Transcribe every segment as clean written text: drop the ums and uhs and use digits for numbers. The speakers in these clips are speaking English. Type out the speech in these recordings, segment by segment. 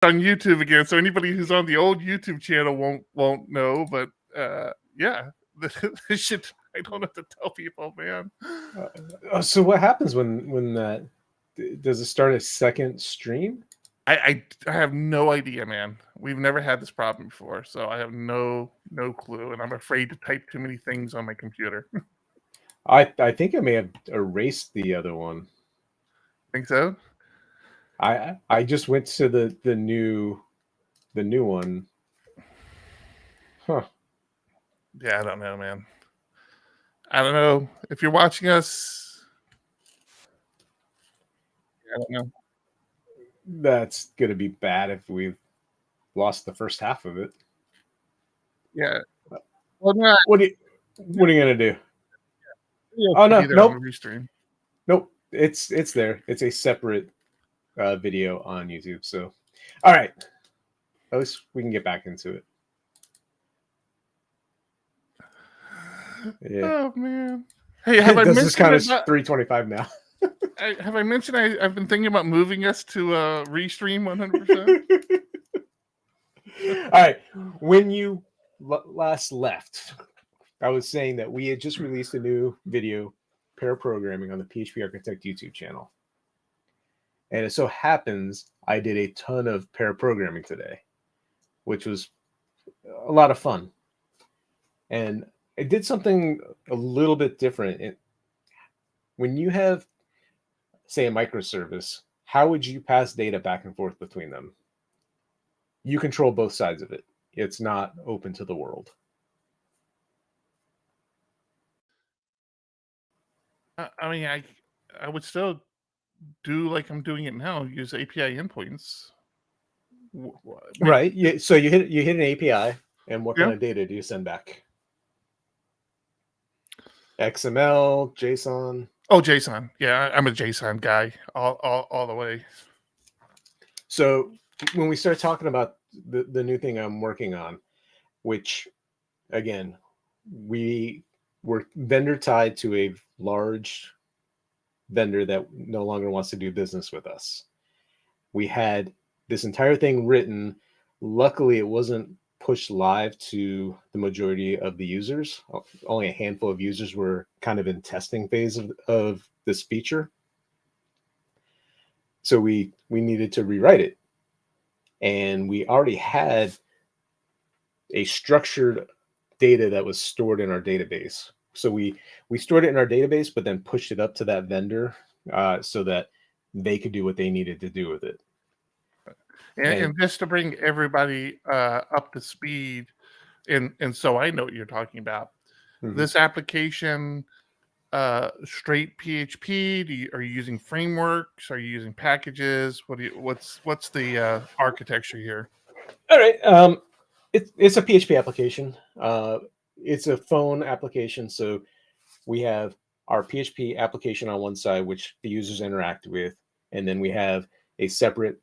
on YouTube again, so anybody who's on the old YouTube channel won't know, but yeah, this shit, I don't have to tell people, man. So what happens when that, does it start a second stream? I have no idea, man. We've never had this problem before, so I have no clue, and I'm afraid to type too many things on my computer. I think I may have erased the other one. Think so? I just went to the new one. Huh. Yeah, I don't know, man. I don't know. If you're watching us, I don't know. That's gonna be bad if we've lost the first half of it. Yeah. Well, no, what are you gonna do? Oh no, nope. Nope. It's there. It's a separate video on YouTube. So, all right. At least we can get back into it. Yeah. Oh man. Hey, have I mentioned this kind of 325 now? Have I mentioned I've been thinking about moving us to Restream 100%? All right. When you last left, I was saying that we had just released a new video, pair programming, on the PHP Architect YouTube channel. And it so happens I did a ton of pair programming today, which was a lot of fun. And I did something a little bit different. When you have, say, a microservice, how would you pass data back and forth between them? You control both sides of it. It's not open to the world. I mean, I would still do like I'm doing it now. Use API endpoints. Right. Yeah. So you hit an API, and what kind of data do you send back? XML, JSON. Oh, JSON. Yeah, I'm a JSON guy all the way. So when we start talking about the new thing I'm working on, which, again, we were vendor tied to a large vendor that no longer wants to do business with us. We had this entire thing written. Luckily, it wasn't pushed live to the majority of the users. Only a handful of users were kind of in testing phase of this feature. So we needed to rewrite it. And we already had a structured data that was stored in our database. So we stored it in our database, but then pushed it up to that vendor so that they could do what they needed to do with it. And just to bring everybody up to speed, and so I know what you're talking about. Mm-hmm. This application, straight PHP? Are you using frameworks? Are you using packages? What's the architecture here? All right, it's a PHP application. It's a phone application, so we have our PHP application on one side, which the users interact with, and then we have a separate,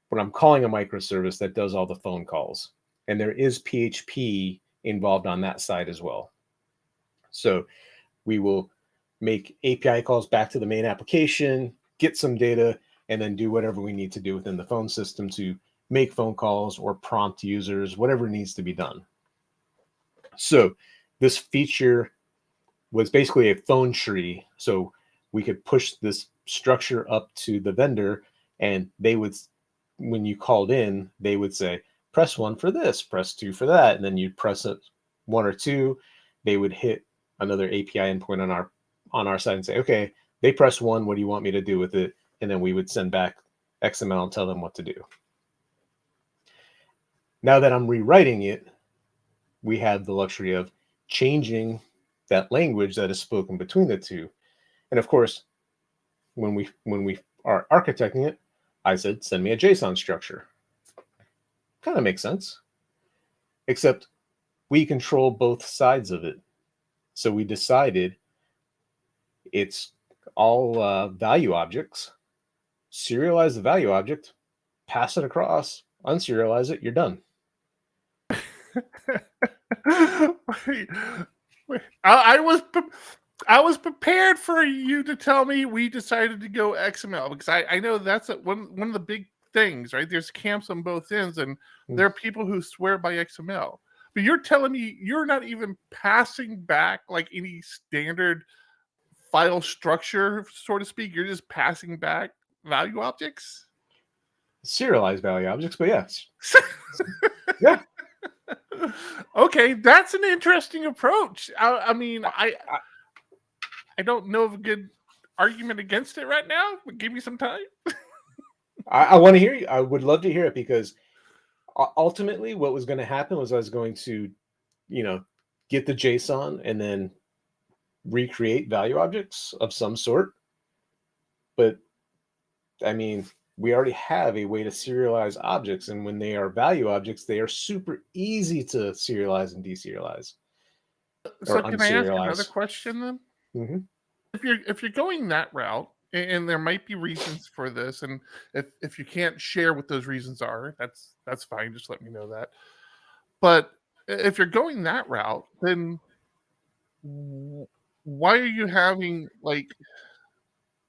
what I'm calling a microservice, that does all the phone calls. And there is PHP involved on that side as well. So we will make API calls back to the main application, get some data, and then do whatever we need to do within the phone system to make phone calls or prompt users, whatever needs to be done. So this feature was basically a phone tree. So we could push this structure up to the vendor, and they would, when you called in, they would say, press 1 for this, press 2 for that. And then you'd press it 1 or 2. They would hit another API endpoint on our side and say, okay, they press 1. What do you want me to do with it? And then we would send back XML and tell them what to do. Now that I'm rewriting it, we have the luxury of changing that language that is spoken between the two. And of course, when we are architecting it, I said, send me a JSON structure. Kind of makes sense. Except we control both sides of it. So we decided it's all value objects. Serialize the value object, pass it across, unserialize it, you're done. Wait. I was prepared for you to tell me we decided to go XML, because I know that's one of the big things, right? There's camps on both ends, and there are people who swear by XML. But you're telling me you're not even passing back like any standard file structure, so to speak. You're just passing back value objects? Serialized value objects, but yes. Yeah. Okay, that's an interesting approach. I mean, I don't know of a good argument against it right now, but give me some time. I want to hear you. I would love to hear it, because ultimately what was going to happen was I was going to, get the JSON and then recreate value objects of some sort. But I mean, we already have a way to serialize objects, and when they are value objects, they are super easy to serialize and deserialize. So can I ask another question then? Mm-hmm. If you're going that route, and there might be reasons for this, and if you can't share what those reasons are, that's fine. Just let me know that. But if you're going that route, then why are you having the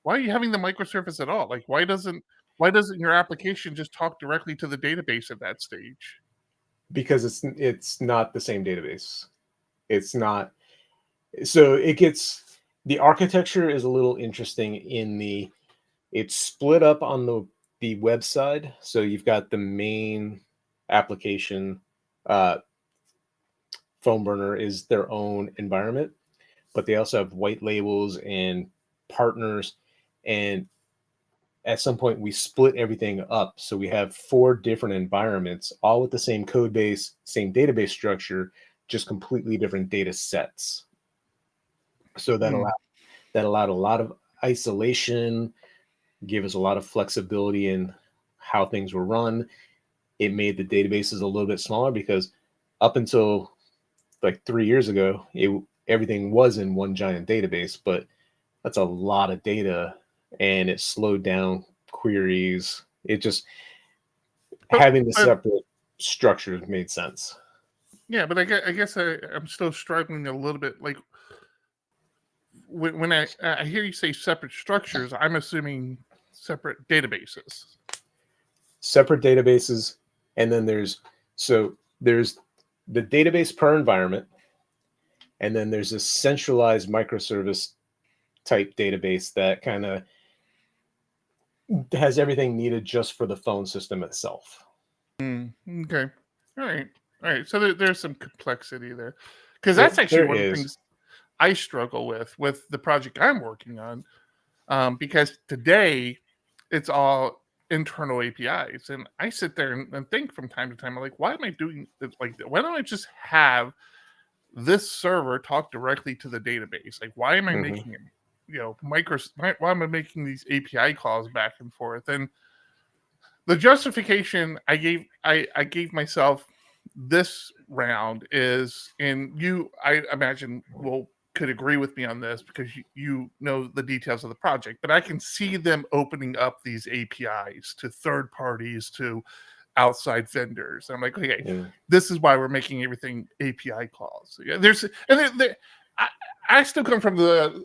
microservice at all? Like, why doesn't your application just talk directly to the database at that stage? Because it's not the same database. It's not. So the architecture is a little interesting in it's split up on the web side. So you've got the main application. Phone burner is their own environment, but they also have white labels and partners. And at some point we split everything up. So we have 4 different environments, all with the same code base, same database structure, just completely different data sets. So that allowed a lot of isolation, gave us a lot of flexibility in how things were run. It made the databases a little bit smaller, because up until like 3 years ago, everything was in one giant database, but that's a lot of data, and it slowed down queries. It just having the separate structures made sense. Yeah, but I guess I'm still struggling a little bit. Like, when I hear you say separate structures, I'm assuming separate databases. Separate databases, and then there's the database per environment, and then there's a centralized microservice type database that kind of has everything needed just for the phone system itself. Okay. All right. So there's some complexity there, because that's actually one of the things I struggle with the project I'm working on, because today it's all internal APIs, and I sit there and think from time to time, I'm like, why am I doing it like that? Why don't I just have this server talk directly to the database? Like, why am I making it, why am I making these API calls back and forth? And the justification I gave myself this round is, and I imagine could agree with me on this, because you know the details of the project, but I can see them opening up these APIs to third parties, to outside vendors. And I'm like, okay, this is why we're making everything API calls. I still come from the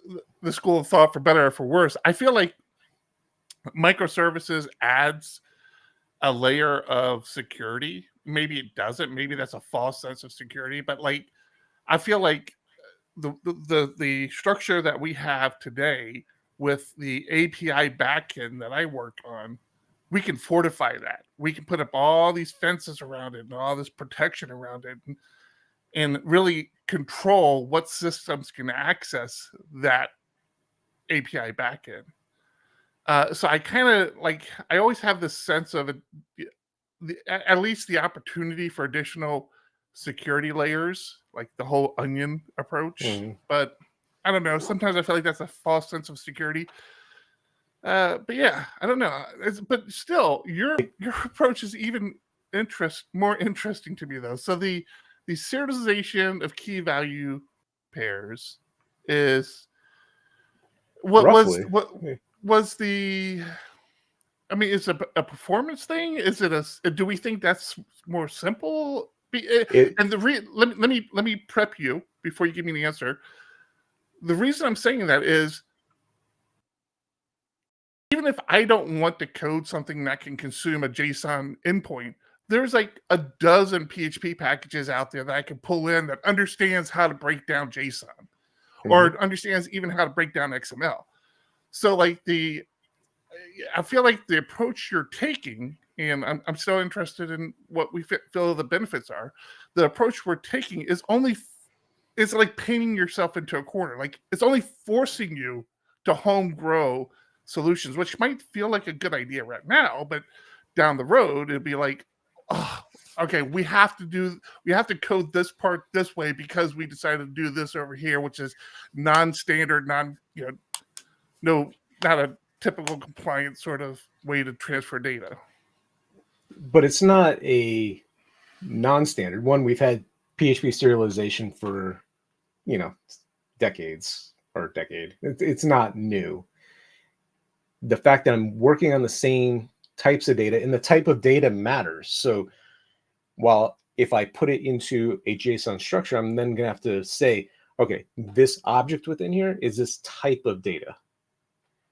school of thought, for better or for worse. I feel like microservices adds a layer of security. Maybe it doesn't. Maybe that's a false sense of security. But like, I feel like the structure that we have today with the API backend that I work on, we can fortify that. We can put up all these fences around it and all this protection around it, and really control what systems can access that API backend. So I kind of I always have this sense of at least the opportunity for additional security layers, like the whole onion approach. But I don't know. Sometimes I feel like that's a false sense of security. But yeah, I don't know. But still, your approach is even more interesting to me, though. So the serialization of key value pairs is what was the. I mean, is it a performance thing? Is it do we think that's more simple? And let me prep you before you give me the answer. The reason I'm saying that is even if I don't want to code something that can consume a JSON endpoint, there's like a dozen PHP packages out there that I can pull in that understands how to break down JSON or understands even how to break down XML. So like I feel like the approach you're taking, and I'm still interested in what we feel the benefits are. The approach we're taking is it's like painting yourself into a corner. Like it's only forcing you to home grow solutions, which might feel like a good idea right now, but down the road, it'd be like, oh, okay, we have to code this part this way because we decided to do this over here, which is non-standard, not a typical compliant sort of way to transfer data. But it's not a non-standard one. We've had PHP serialization for, decades or a decade. It's not new. The fact that I'm working on the same types of data and the type of data matters. So while if I put it into a JSON structure, I'm then going to have to say, okay, this object within here is this type of data.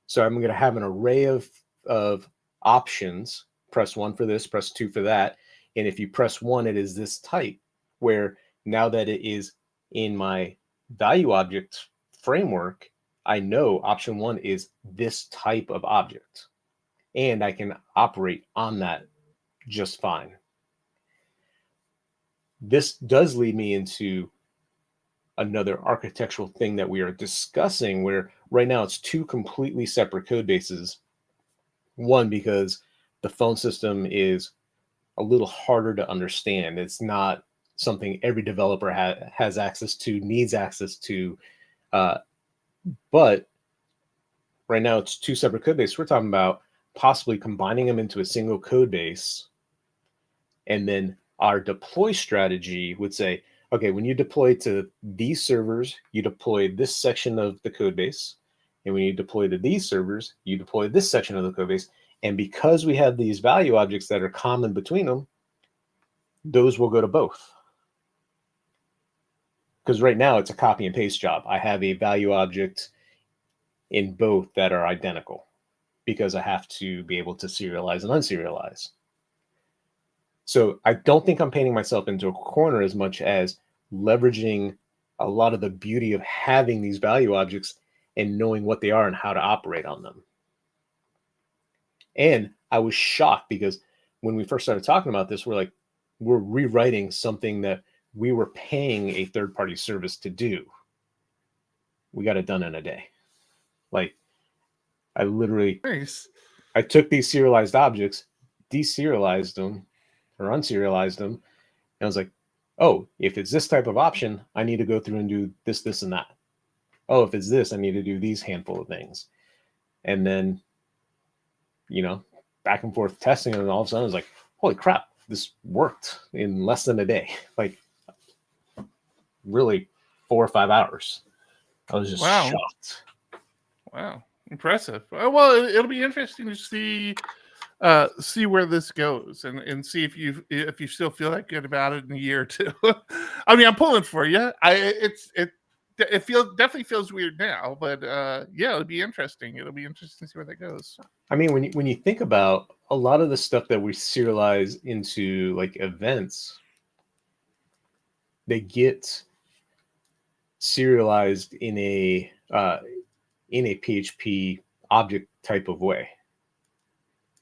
So I'm going to have an array of options. Press 1 for this, press 2 for that. And if you press 1, it is this type, where now that it is in my value object framework, I know option 1 is this type of object. And I can operate on that just fine. This does lead me into another architectural thing that we are discussing, where right now it's 2 completely separate code bases. One, because the phone system is a little harder to understand. It's not something every developer has access to, needs access to. But right now it's 2 separate code bases. We're talking about possibly combining them into a single code base. And then our deploy strategy would say, okay, when you deploy to these servers, you deploy this section of the code base. And when you deploy to these servers, you deploy this section of the code base. And because we have these value objects that are common between them, those will go to both. Because right now it's a copy and paste job. I have a value object in both that are identical because I have to be able to serialize and unserialize. So I don't think I'm painting myself into a corner as much as leveraging a lot of the beauty of having these value objects and knowing what they are and how to operate on them. And I was shocked because when we first started talking about this, we're rewriting something that we were paying a third-party service to do. We got it done in a day. Like, I literally, I took these serialized objects, deserialized them, or unserialized them, and I was like, oh, if it's this type of option, I need to go through and do this, this, and that. Oh, if it's this, I need to do these handful of things. And then, back and forth testing, and all of a sudden I was like, holy crap, this worked in less than a day. Like, really 4 or 5 hours. I was just shocked. Wow, impressive. Well, it'll be interesting to see where this goes and see if you still feel that good about it in a year or 2. I mean, I'm pulling for you. It definitely feels weird now, but yeah, it'll be interesting. It'll be interesting to see where that goes. I mean, when you think about a lot of the stuff that we serialize into like events, they get serialized in a PHP object type of way.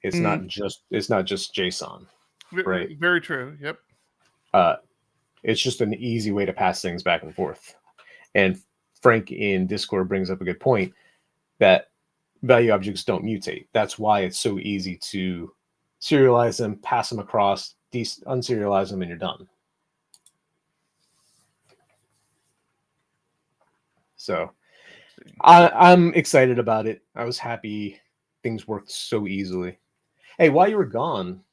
It's not just JSON, right? Very true. Yep. It's just an easy way to pass things back and forth. And Frank in Discord brings up a good point that value objects don't mutate. That's why it's so easy to serialize them, pass them across, unserialize them, and you're done. So I'm excited about it. I was happy things worked so easily. Hey, while you were gone,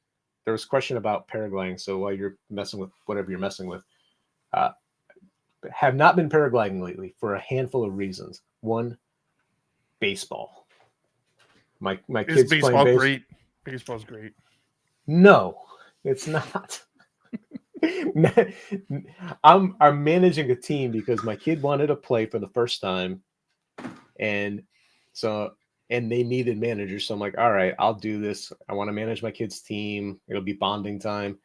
there was a question about paragliding. So while you're messing with whatever you're messing with, have not been paragliding lately for a handful of reasons. One, baseball. My kids playing baseball. Great. Baseball's great. No, it's not. I'm managing a team because my kid wanted to play for the first time, and so and they needed managers. So I'm like, all right, I'll do this. I want to manage my kids' team. It'll be bonding time.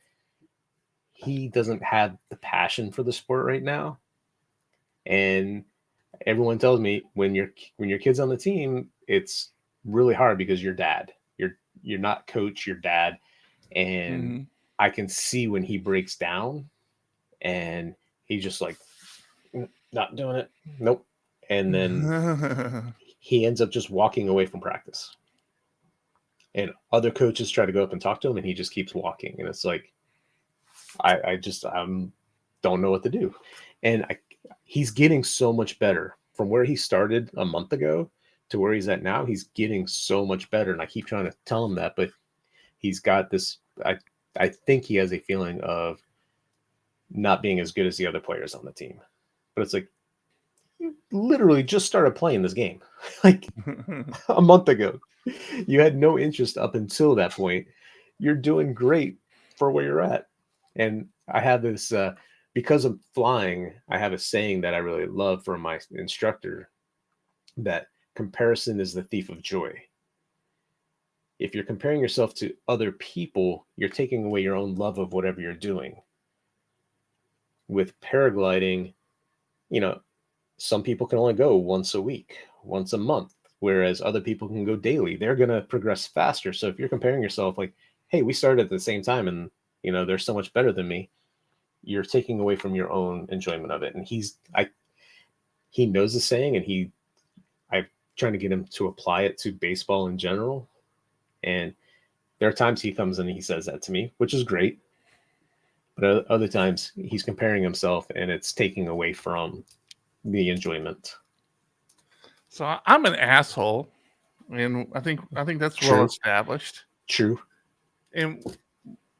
He doesn't have the passion for the sport right now. And everyone tells me when your kid's on the team, it's really hard because you're dad. You're not coach, you're dad. And I can see when he breaks down and he's just like, not doing it. Nope. And then he ends up just walking away from practice. And other coaches try to go up and talk to him, and he just keeps walking. And it's like, I don't know what to do. And he's getting so much better from where he started a month ago to where he's at now. He's getting so much better. And I keep trying to tell him that, but he's got this, I think he has a feeling of not being as good as the other players on the team. But it's like, you literally just started playing this game like a month ago. You had no interest up until that point. You're doing great for where you're at. And I have this, because of flying, I have a saying that I really love from my instructor, that comparison is the thief of joy. If you're comparing yourself to other people, you're taking away your own love of whatever you're doing. With paragliding, some people can only go once a week, once a month, whereas other people can go daily. They're going to progress faster. So if you're comparing yourself like, hey, we started at the same time and, they're so much better than me, you're taking away from your own enjoyment of it. And he knows the saying, and I'm trying to get him to apply it to baseball in general. And there are times he comes in and he says that to me, which is great. But other times he's comparing himself and it's taking away from the enjoyment. So I'm an asshole, and I think that's well established. True. And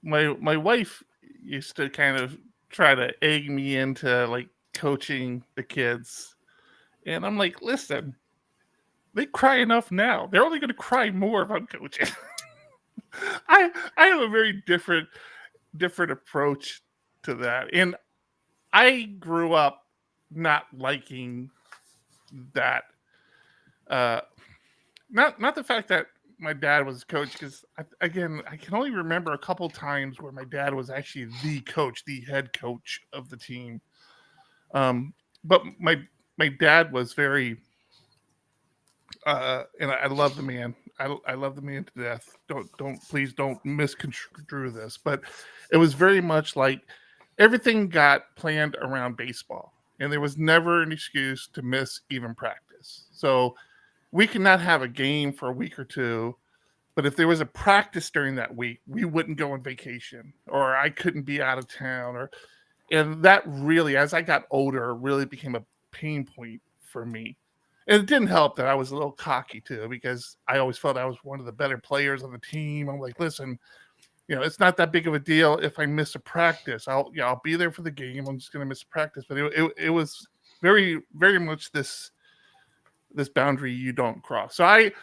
my wife used to kind of try to egg me into like coaching the kids, and I'm like, listen, they cry enough now. They're only going to cry more if I'm coaching. I have a very different approach to that, and I grew up not liking that. Not the fact that my dad was a coach, because I can only remember a couple times where my dad was actually the coach, the head coach of the team. But my dad was very, and I love the man. I love the man to death. Please don't misconstrue this, but it was very much like everything got planned around baseball, and there was never an excuse to miss even practice. So we could not have a game for a week or two, but if there was a practice during that week, we wouldn't go on vacation, or I couldn't be out of town, and that really, as I got older, really became a pain point for me. And it didn't help that I was a little cocky too, because I always felt I was one of the better players on the team. I'm like, listen, it's not that big of a deal if I miss a practice. I'll be there for the game. I'm just going to miss a practice. But it was very, very much this boundary you don't cross. So I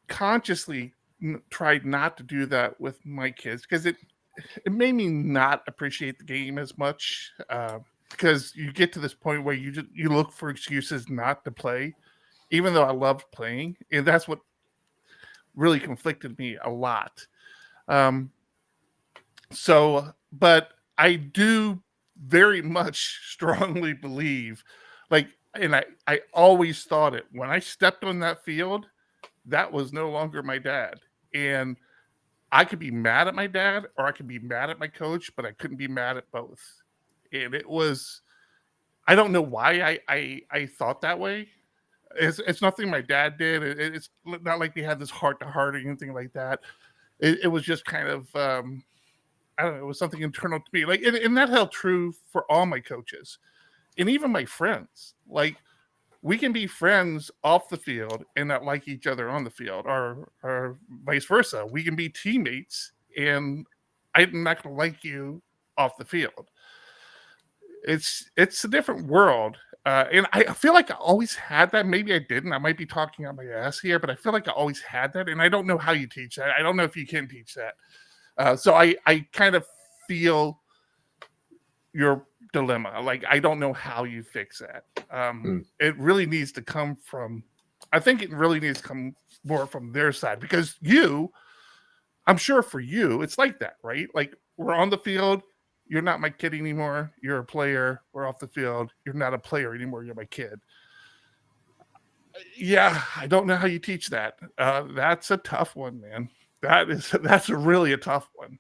consciously tried not to do that with my kids, because it made me not appreciate the game as much, because you get to this point where you look for excuses not to play, even though I loved playing, and that's what really conflicted me a lot. But I do very much strongly believe, and I always thought it, when I stepped on that field, that was no longer my dad. And I could be mad at my dad or I could be mad at my coach, but I couldn't be mad at both. And it was, I don't know why I thought that way. It's nothing my dad did. It's not like they had this heart-to-heart or anything like that. It was just kind of, I don't know, it was something internal to me. And that held true for all my coaches and even my friends. Like, we can be friends off the field and not like each other on the field, or vice versa. We can be teammates and I'm not going to like you off the field. It's a different world. And I feel like I always had that. Maybe I didn't. I might be talking on my ass here, but I feel like I always had that. And I don't know how you teach that. I don't know if you can teach that. So I kind of feel your dilemma. Like, I don't know how you fix that. It really needs to come from I think it really needs to come more from their side, because I'm sure for you, it's like that, right? Like, we're on the field, you're not my kid anymore, you're a player. We're off the field, you're not a player anymore, you're my kid. Yeah, I don't know how you teach that. That's a tough one, man. That's really a tough one.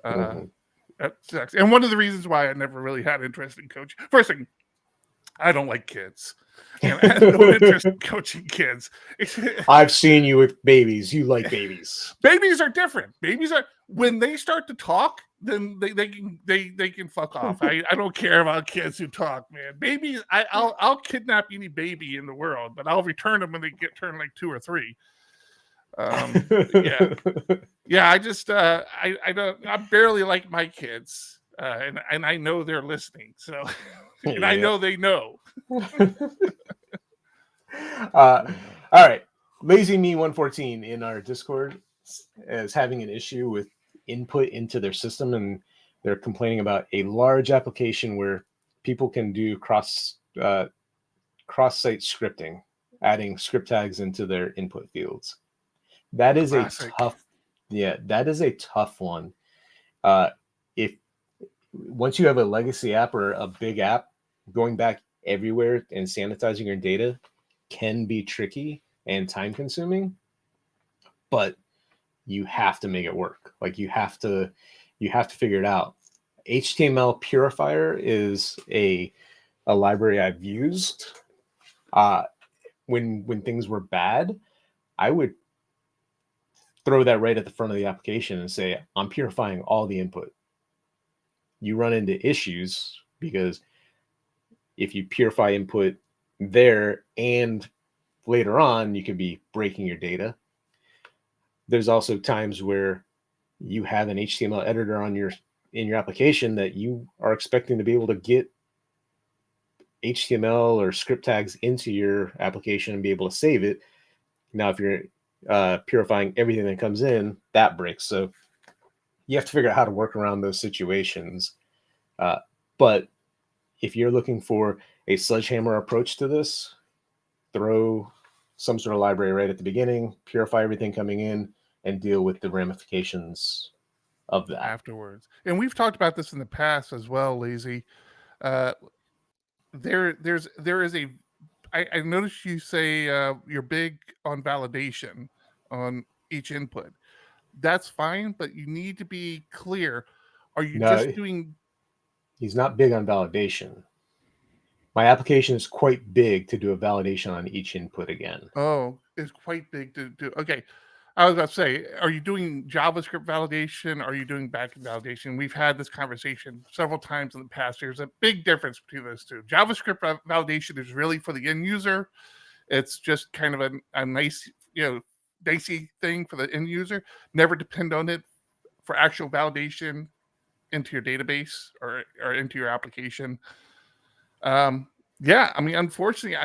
That sucks. And one of the reasons why I never really had interest in coaching. First thing, I don't like kids. And I have no interest in coaching kids. I've seen you with babies. You like babies. Babies are different. Babies are, when they start to talk, then they can fuck off. I don't care about kids who talk, man. Babies, I'll kidnap any baby in the world, but I'll return them when they get turned like 2 or 3. Yeah. I just I barely like my kids, and I know they're listening. So, and I know they know. All right, Lazy Me 114 in our Discord is having an issue with input into their system, and they're complaining about a large application where people can do cross-site scripting, adding script tags into their input fields. That is Classic. that is a tough one. If once you have a legacy app or a big app, going back everywhere and sanitizing your data can be tricky and time consuming, but you have to make it work. Like, you have to figure it out. HTML Purifier is a library I've used. When things were bad, I would throw that right at the front of the application and say, I'm purifying all the input. You run into issues because if you purify input there and later on, you could be breaking your data. There's also times where you have an HTML editor in your application that you are expecting to be able to get HTML or script tags into your application and be able to save it. Now, if you're purifying everything that comes in, that breaks. So you have to figure out how to work around those situations. But if you're looking for a sledgehammer approach to this, throw some sort of library right at the beginning, purify everything coming in, and deal with the ramifications of that afterwards. And we've talked about this in the past as well, Lazy. There is a. I noticed you say you're big on validation on each input. That's fine, but you need to be clear. Are you just doing? He's not big on validation. My application is quite big to do a validation on each input again. Oh, it's quite big to do. Okay. I was about to say, are you doing JavaScript validation? Are you doing backend validation? We've had this conversation several times in the past. There's a big difference between those two. JavaScript validation is really for the end user. It's just kind of a nice, dicey thing for the end user. Never depend on it for actual validation into your database or into your application. Yeah, I mean, unfortunately,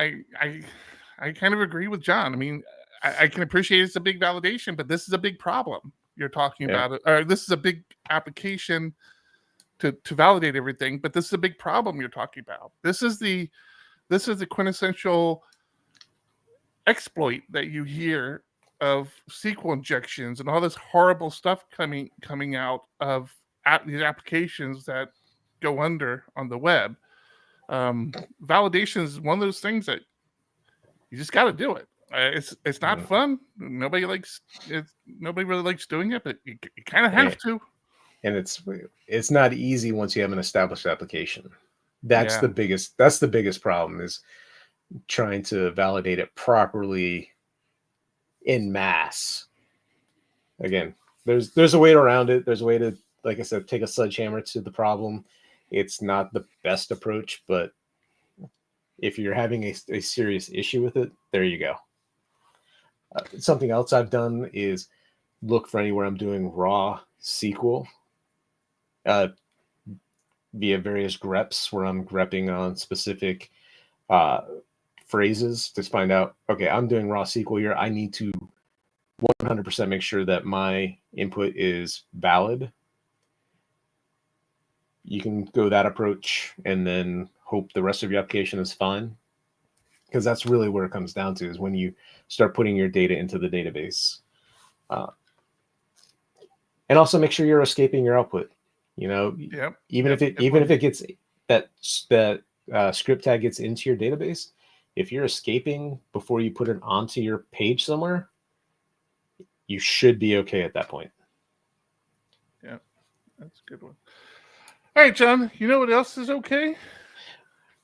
I kind of agree with John. I mean, I can appreciate it's a big validation, but this is a big problem you're talking about. Or this is a big application to validate everything, but this is a big problem you're talking about. This is the quintessential exploit that you hear of SQL injections and all this horrible stuff coming out of these applications that go under on the web. Validation is one of those things that you just got to do it. It's not fun. Nobody really likes doing it, but you kind of have to. And it's not easy once you have an established application. That's the biggest problem, is trying to validate it properly in mass. Again, there's a way around it. There's a way to, like I said, take a sledgehammer to the problem. It's not the best approach, but if you're having a serious issue with it, there you go. Something else I've done is look for anywhere I'm doing raw SQL via various greps where I'm grepping on specific phrases to find out, okay, I'm doing raw SQL here. I need to 100% make sure that my input is valid. You can go that approach and then hope the rest of your application is fine. because that's really where it comes down to, is when you start putting your data into the database. And also make sure you're escaping your output. Even if it gets that script tag gets into your database, if you're escaping before you put it onto your page somewhere, you should be okay at that point. Yeah, that's a good one. All right, John, you know what else is okay?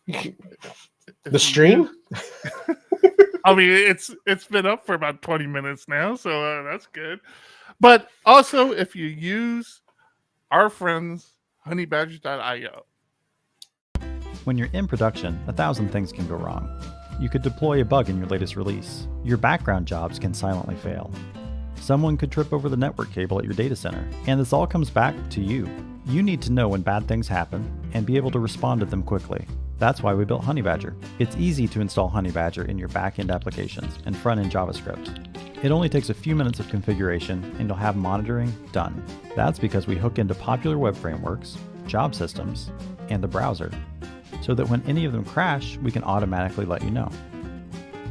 The stream? I mean, it's been up for about 20 minutes now, so that's good. But also, if you use our friends, honeybadger.io. When you're in production, 1,000 things can go wrong. You could deploy a bug in your latest release. Your background jobs can silently fail. Someone could trip over the network cable at your data center, and this all comes back to you. You need to know when bad things happen and be able to respond to them quickly. That's why we built Honeybadger. It's easy to install Honeybadger in your backend applications and front-end JavaScript. It only takes a few minutes of configuration and you'll have monitoring done. That's because we hook into popular web frameworks, job systems, and the browser, so that when any of them crash, we can automatically let you know.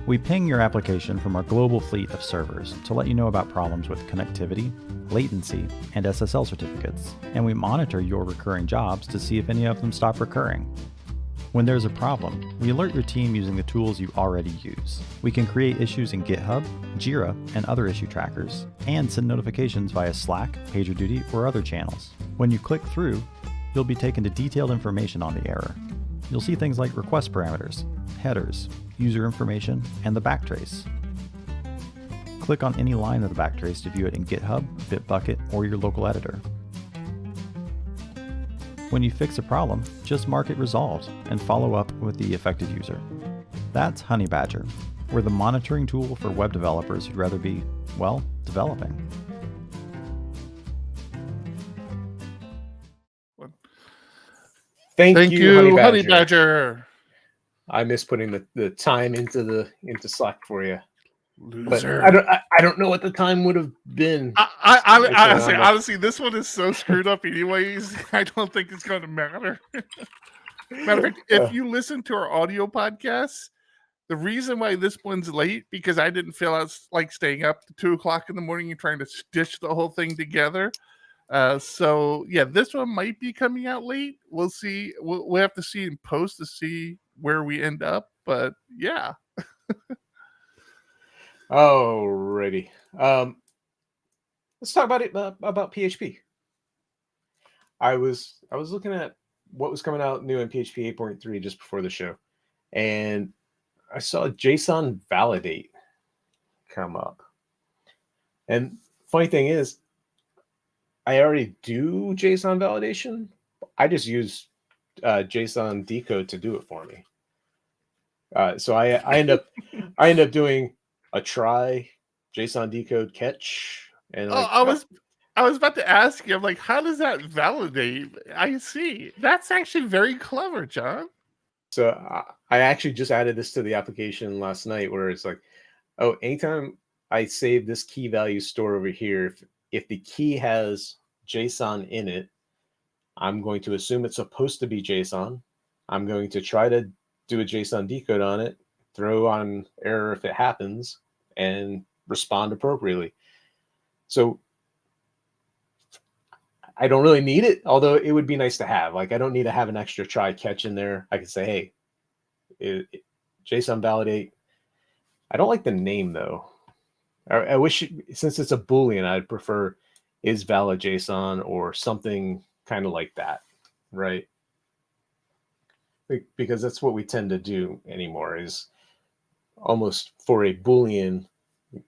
We ping your application from our global fleet of servers to let you know about problems with connectivity, latency, and SSL certificates, and we monitor your recurring jobs to see if any of them stop recurring. When there's a problem, we alert your team using the tools you already use. We can create issues in GitHub, Jira, and other issue trackers, and send notifications via Slack, PagerDuty, or other channels. When you click through, you'll be taken to detailed information on the error. You'll see things like request parameters, headers, user information, and the backtrace. Click on any line of the backtrace to view it in GitHub, Bitbucket, or your local editor. When you fix a problem, just mark it resolved and follow up with the affected user. That's Honeybadger. We're the monitoring tool for web developers who'd rather be, well, developing. Thank you, Honeybadger. I miss putting the time into Slack for you. Loser. But I don't know what the time would have been. Honestly, this one is so screwed up anyways. I don't think it's going to matter. Matter of fact, if you listen to our audio podcasts, the reason why this one's late, because I didn't feel like staying up to 2 o'clock in the morning and trying to stitch the whole thing together. So yeah, this one might be coming out late. We'll see. We'll have to see in post to see where we end up. But yeah. Alrighty. Let's talk about PHP. I was looking at what was coming out new in PHP 8.3 just before the show, and I saw JSON Validate come up. And funny thing is, I already do JSON validation. I just use JSON decode to do it for me. So I end up doing a try JSON decode catch. And I was about to ask you, I'm like, how does that validate? I see. That's actually very clever, John. So I actually just added this to the application last night, where it's like, oh, anytime I save this key value store over here, if the key has JSON in it, I'm going to assume it's supposed to be JSON. I'm going to try to do a JSON decode on it, throw on error if it happens, and respond appropriately. So I don't really need it, although it would be nice to have. Like, I don't need to have an extra try catch in there. I can say, hey, JSON validate. I don't like the name though. I wish, since it's a Boolean, I'd prefer is valid JSON or something kind of like that, right? Because that's what we tend to do anymore, is almost for a Boolean,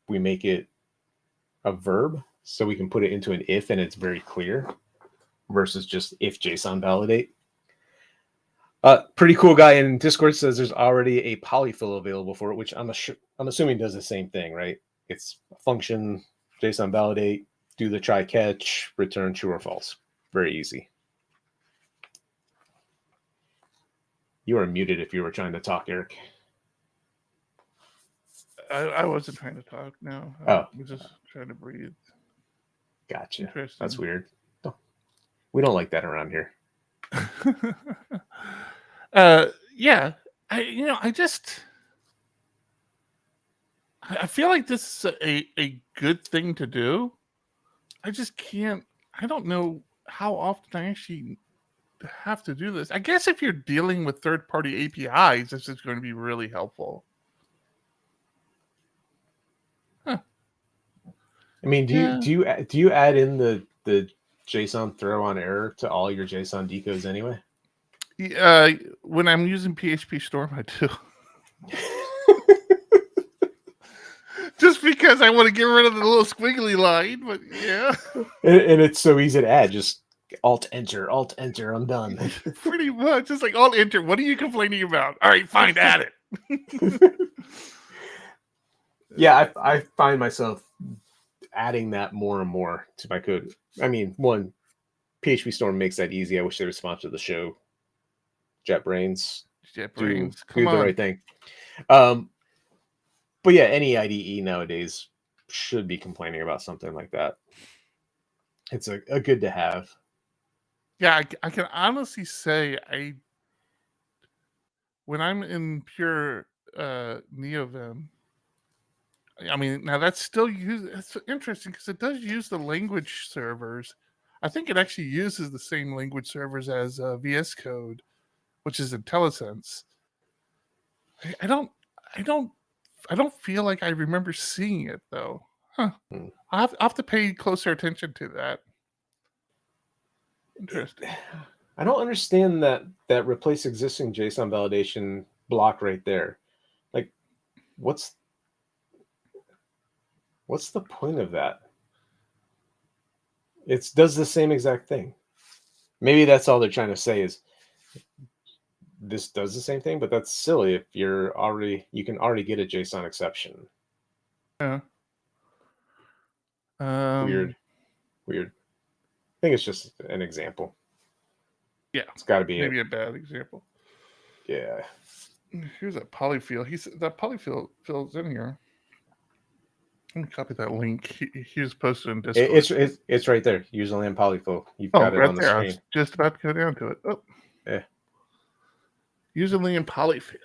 we make it a verb so we can put it into an if and it's very clear, versus just if JSON validate. Pretty cool guy in Discord says there's already a polyfill available for it, which I'm assuming does the same thing, right? It's a function, JSON validate, do the try catch, return true or false. Very easy. You are muted if you were trying to talk, Eric. I wasn't trying to talk. No. Oh. I was just trying to breathe. Gotcha. That's weird. We don't like that around here. Yeah. I I feel like this is a good thing to do. I just can't. I don't know how often I actually have to do this. I guess if you're dealing with third-party APIs, this is going to be really helpful. Huh. I mean, do you add in the JSON throw on error to all your JSON decodes anyway? When I'm using PHP Storm, I do. Just because I want to get rid of the little squiggly line, but yeah. And it's so easy to add. Just Alt Enter, I'm done. Pretty much. It's like Alt Enter. What are you complaining about? All right, fine, add it. Yeah, I find myself adding that more and more to my code. I mean, one, PHP Storm makes that easy. I wish they would sponsor the show. JetBrains. Do the right thing. But yeah, any IDE nowadays should be complaining about something like that. It's a good to have. Yeah, I can honestly say when I'm in pure NeoVim, I mean, now that's still it's interesting because it does use the language servers. I think it actually uses the same language servers as VS Code, which is IntelliSense. I don't feel like I remember seeing it though. Huh. I'll have to pay closer attention to that. Interesting. I don't understand that replace existing JSON validation block right there. Like, what's the point of that? It does the same exact thing. Maybe that's all they're trying to say is this does the same thing, but that's silly if you can already get a JSON exception. Yeah. Weird. I think it's just an example. Yeah, it's got to be maybe a bad example. Yeah. Here's that polyfill. That polyfill fills in here. Let me copy that link. He was posted in Discord. It's right there. Username polyfill. You've got it right on the screen. I was just about to go down to it. Oh. Yeah. Username polyfill.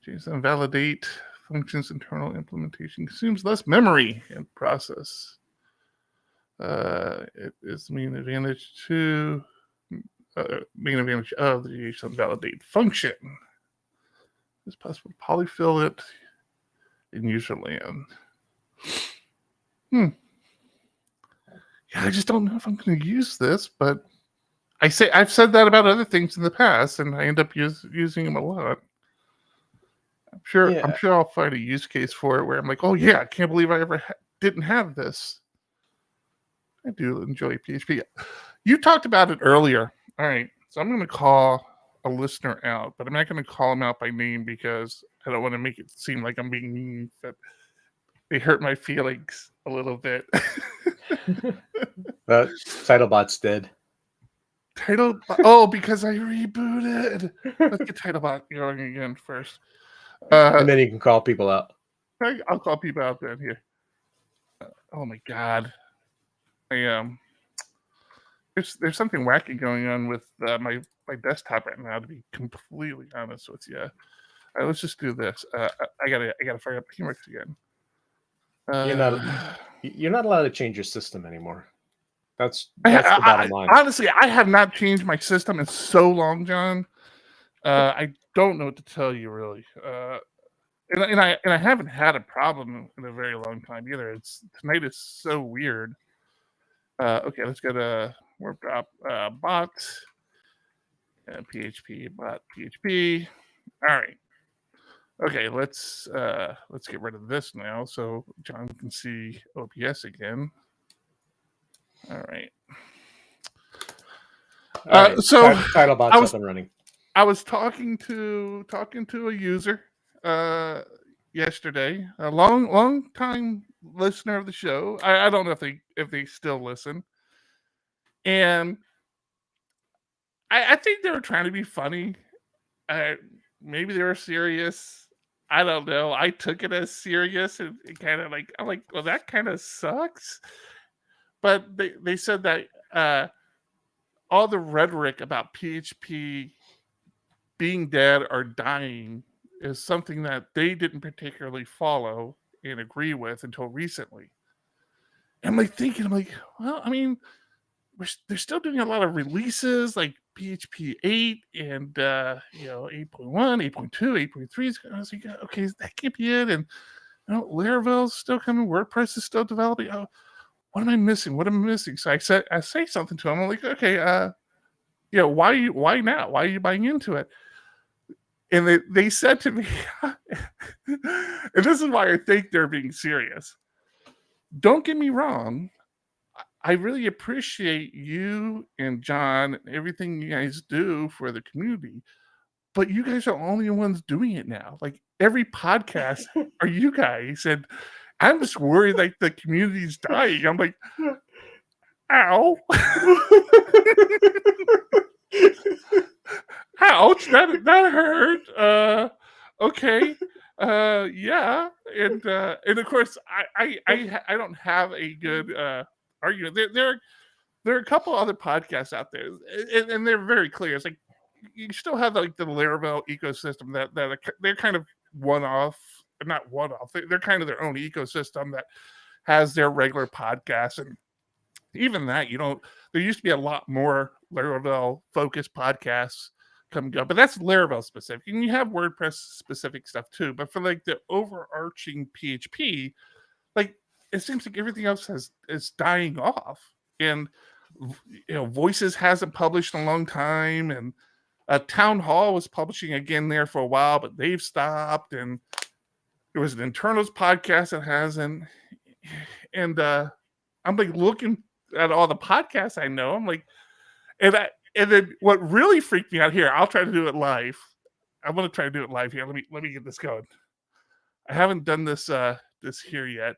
JSON validate functions internal implementation consumes less memory and process. It is the main advantage of the JSON validate function. It's possible to polyfill it in userland. Yeah, I just don't know if I'm going to use this, but I've said that about other things in the past, and I end up using them a lot. I'm sure I'll find a use case for it where I'm like, oh yeah, I can't believe I ever didn't have this. I do enjoy PHP. You talked about it earlier. All right, so I'm going to call a listener out, but I'm not going to call him out by name because I don't want to make it seem like I'm being mean. But they hurt my feelings a little bit. Titlebot's dead. Because I rebooted. Let's get Titlebot going again first. And then you can call people out. I'll call people out then here. Oh my god. There's something wacky going on with my desktop right now, to be completely honest with you. All right, let's just do this. I gotta fire up Kenrick again. You're not allowed to change your system anymore. That's the bottom line. Honestly, I have not changed my system in so long, John. I don't know what to tell you really. And I haven't had a problem in a very long time either. Tonight is so weird. Okay, let's go to warp drop bot PHP bot PHP. All right. Okay, let's get rid of this now so John can see OBS again. All right. So Titlebot's up and running. I was talking to a user yesterday, a long time listener of the show. I don't know if they still listen, and I think they were trying to be funny. Maybe they were serious. I don't know. I took it as serious and kind of like, I'm like, well, that kind of sucks. But they said that all the rhetoric about PHP being dead or dying is something that they didn't particularly follow and agree with until recently. And I'm like thinking, I'm like, well, I mean, they're still doing a lot of releases like PHP 8 and 8.1, 8.2, 8.3. I was like, okay, that can't be it. And Laravel's still coming, WordPress is still developing. Oh, what am I missing? What am I missing? So I say something to them. I'm like, okay, why now? Why are you buying into it? And they said to me, and this is why I think they're being serious. Don't get me wrong. I really appreciate you and John and everything you guys do for the community, but you guys are the only ones doing it now. Like every podcast are you guys, and I'm just worried like the community's dying. I'm like, ow. Ouch, that hurt. Okay. Yeah. And of course I don't have a good argument. There are a couple other podcasts out there, and they're very clear. It's like you still have like the Laravel ecosystem that they're kind of not one-off. They're kind of their own ecosystem that has their regular podcasts, and even that, there used to be a lot more Laravel focused podcasts coming up, but that's Laravel specific, and you have WordPress specific stuff too. But for like the overarching PHP, like it seems like everything else is dying off, and Voices hasn't published in a long time, and Town Hall was publishing again there for a while, but they've stopped, and there was an internals podcast that hasn't, and I'm like looking at all the podcasts I know. I'm like, and then what really freaked me out here, I'll try to do it live. I'm going to try to do it live here. Let me get this going. I haven't done this here yet.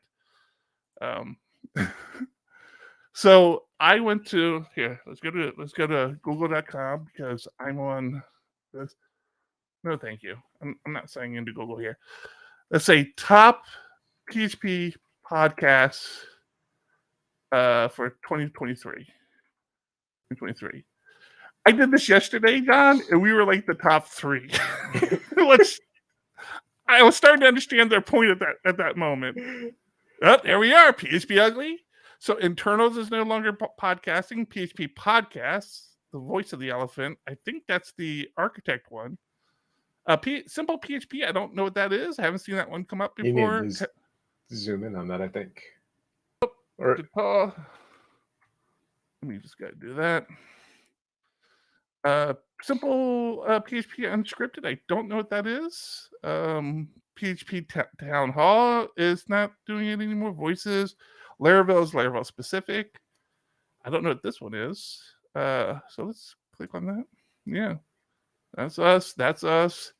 So I went to here. Let's go to google.com because I'm on this. No, thank you. I'm not signing into Google here. Let's say top PHP podcasts for 2023. I did this yesterday, John, and we were like the top 3. Which I was starting to understand their point at that moment. Oh, there we are, PHPUgly. So internals is no longer podcasting. PHP podcasts, the voice of the elephant. I think that's the architect one. Simple PHP. I don't know what that is. I haven't seen that one come up before. You need to zoom in on that, I think. Let me just gotta do that. Simple PHP unscripted. I don't know what that is. PHP Town Hall is not doing it anymore. Voices. Laravel is Laravel specific. I don't know what this one is. So let's click on that. Yeah. That's us. That's us.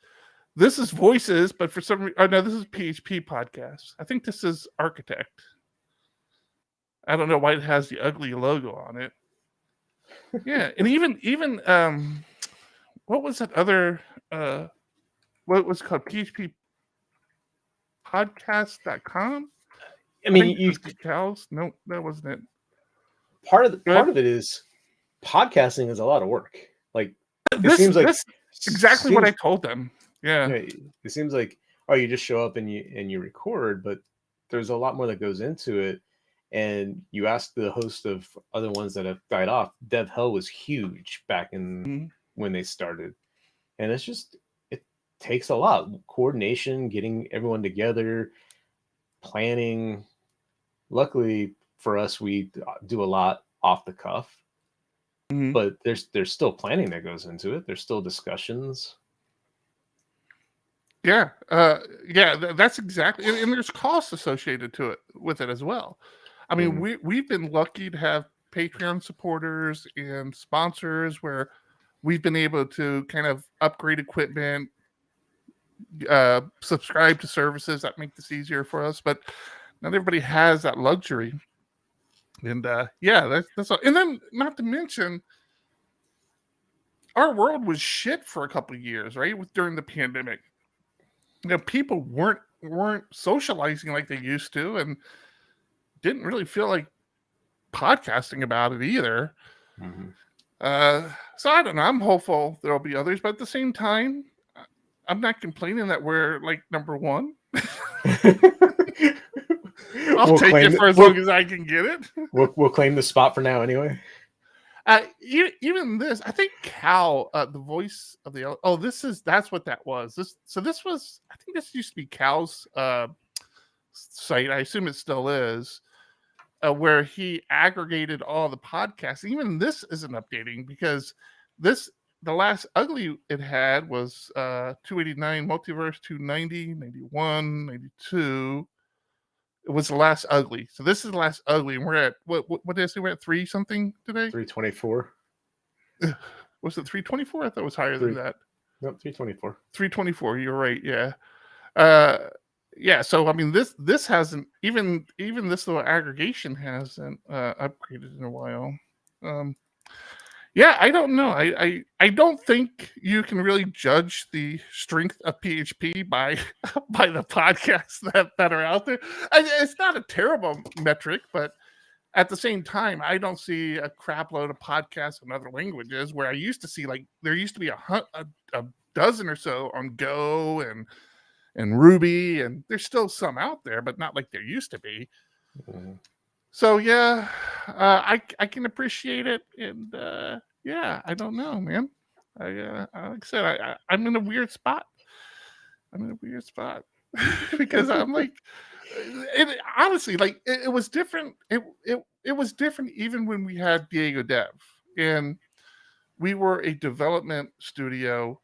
This is Voices, but for some reason, no, this is PHP podcast. I think this is Architect. I don't know why it has the ugly logo on it. Yeah, and even what was that other what was it called? PHP podcast.com? I mean, you cows? No, that wasn't it. Part of it is podcasting is a lot of work. Like it seems like exactly what I told them. Yeah. It seems like you just show up and you record, but there's a lot more that goes into it. And you ask the host of other ones that have died off. Dev Hell was huge back in when they started, and it takes a lot coordination, getting everyone together, planning. Luckily for us, we do a lot off the cuff, but there's still planning that goes into it. There's still discussions. Yeah, that's exactly, and there's costs associated with it as well. I mean, we've been lucky to have Patreon supporters and sponsors where we've been able to kind of upgrade equipment, subscribe to services that make this easier for us. But not everybody has that luxury. And that's all. And then, not to mention, our world was shit for a couple of years, right? During the pandemic, people weren't socializing like they used to, and didn't really feel like podcasting about it either. So I don't know. I'm hopeful there'll be others, but at the same time, I'm not complaining that we're like number one. We'll take it for as long as I can get it. We'll claim the spot for now anyway. Even this, I think Cal, the voice of the that's what that was. This was, I think this used to be Cal's site. I assume it still is, where he aggregated all the podcasts. Even this isn't updating because the last ugly it had was 289, Multiverse 290, 91, 92. It was the last ugly. So this is the last ugly, and we're at what did I say? We're at 3 something today. 324. Was it 324? I thought it was higher than that. Nope, 324. 324. You're right. Yeah. Yeah. So I mean, this hasn't even this little aggregation hasn't upgraded in a while. Yeah, I don't know. I don't think you can really judge the strength of PHP by the podcasts that are out there. It's not a terrible metric, but at the same time, I don't see a crap load of podcasts in other languages where I used to see, like, there used to be a dozen or so on Go and Ruby, and there's still some out there, but not like there used to be. Mm-hmm. So yeah, I can appreciate it, and yeah, I don't know, man. Like I said, I'm in a weird spot. Because I'm like, honestly, like it was different. It was different even when we had Diego Dev, and we were a development studio.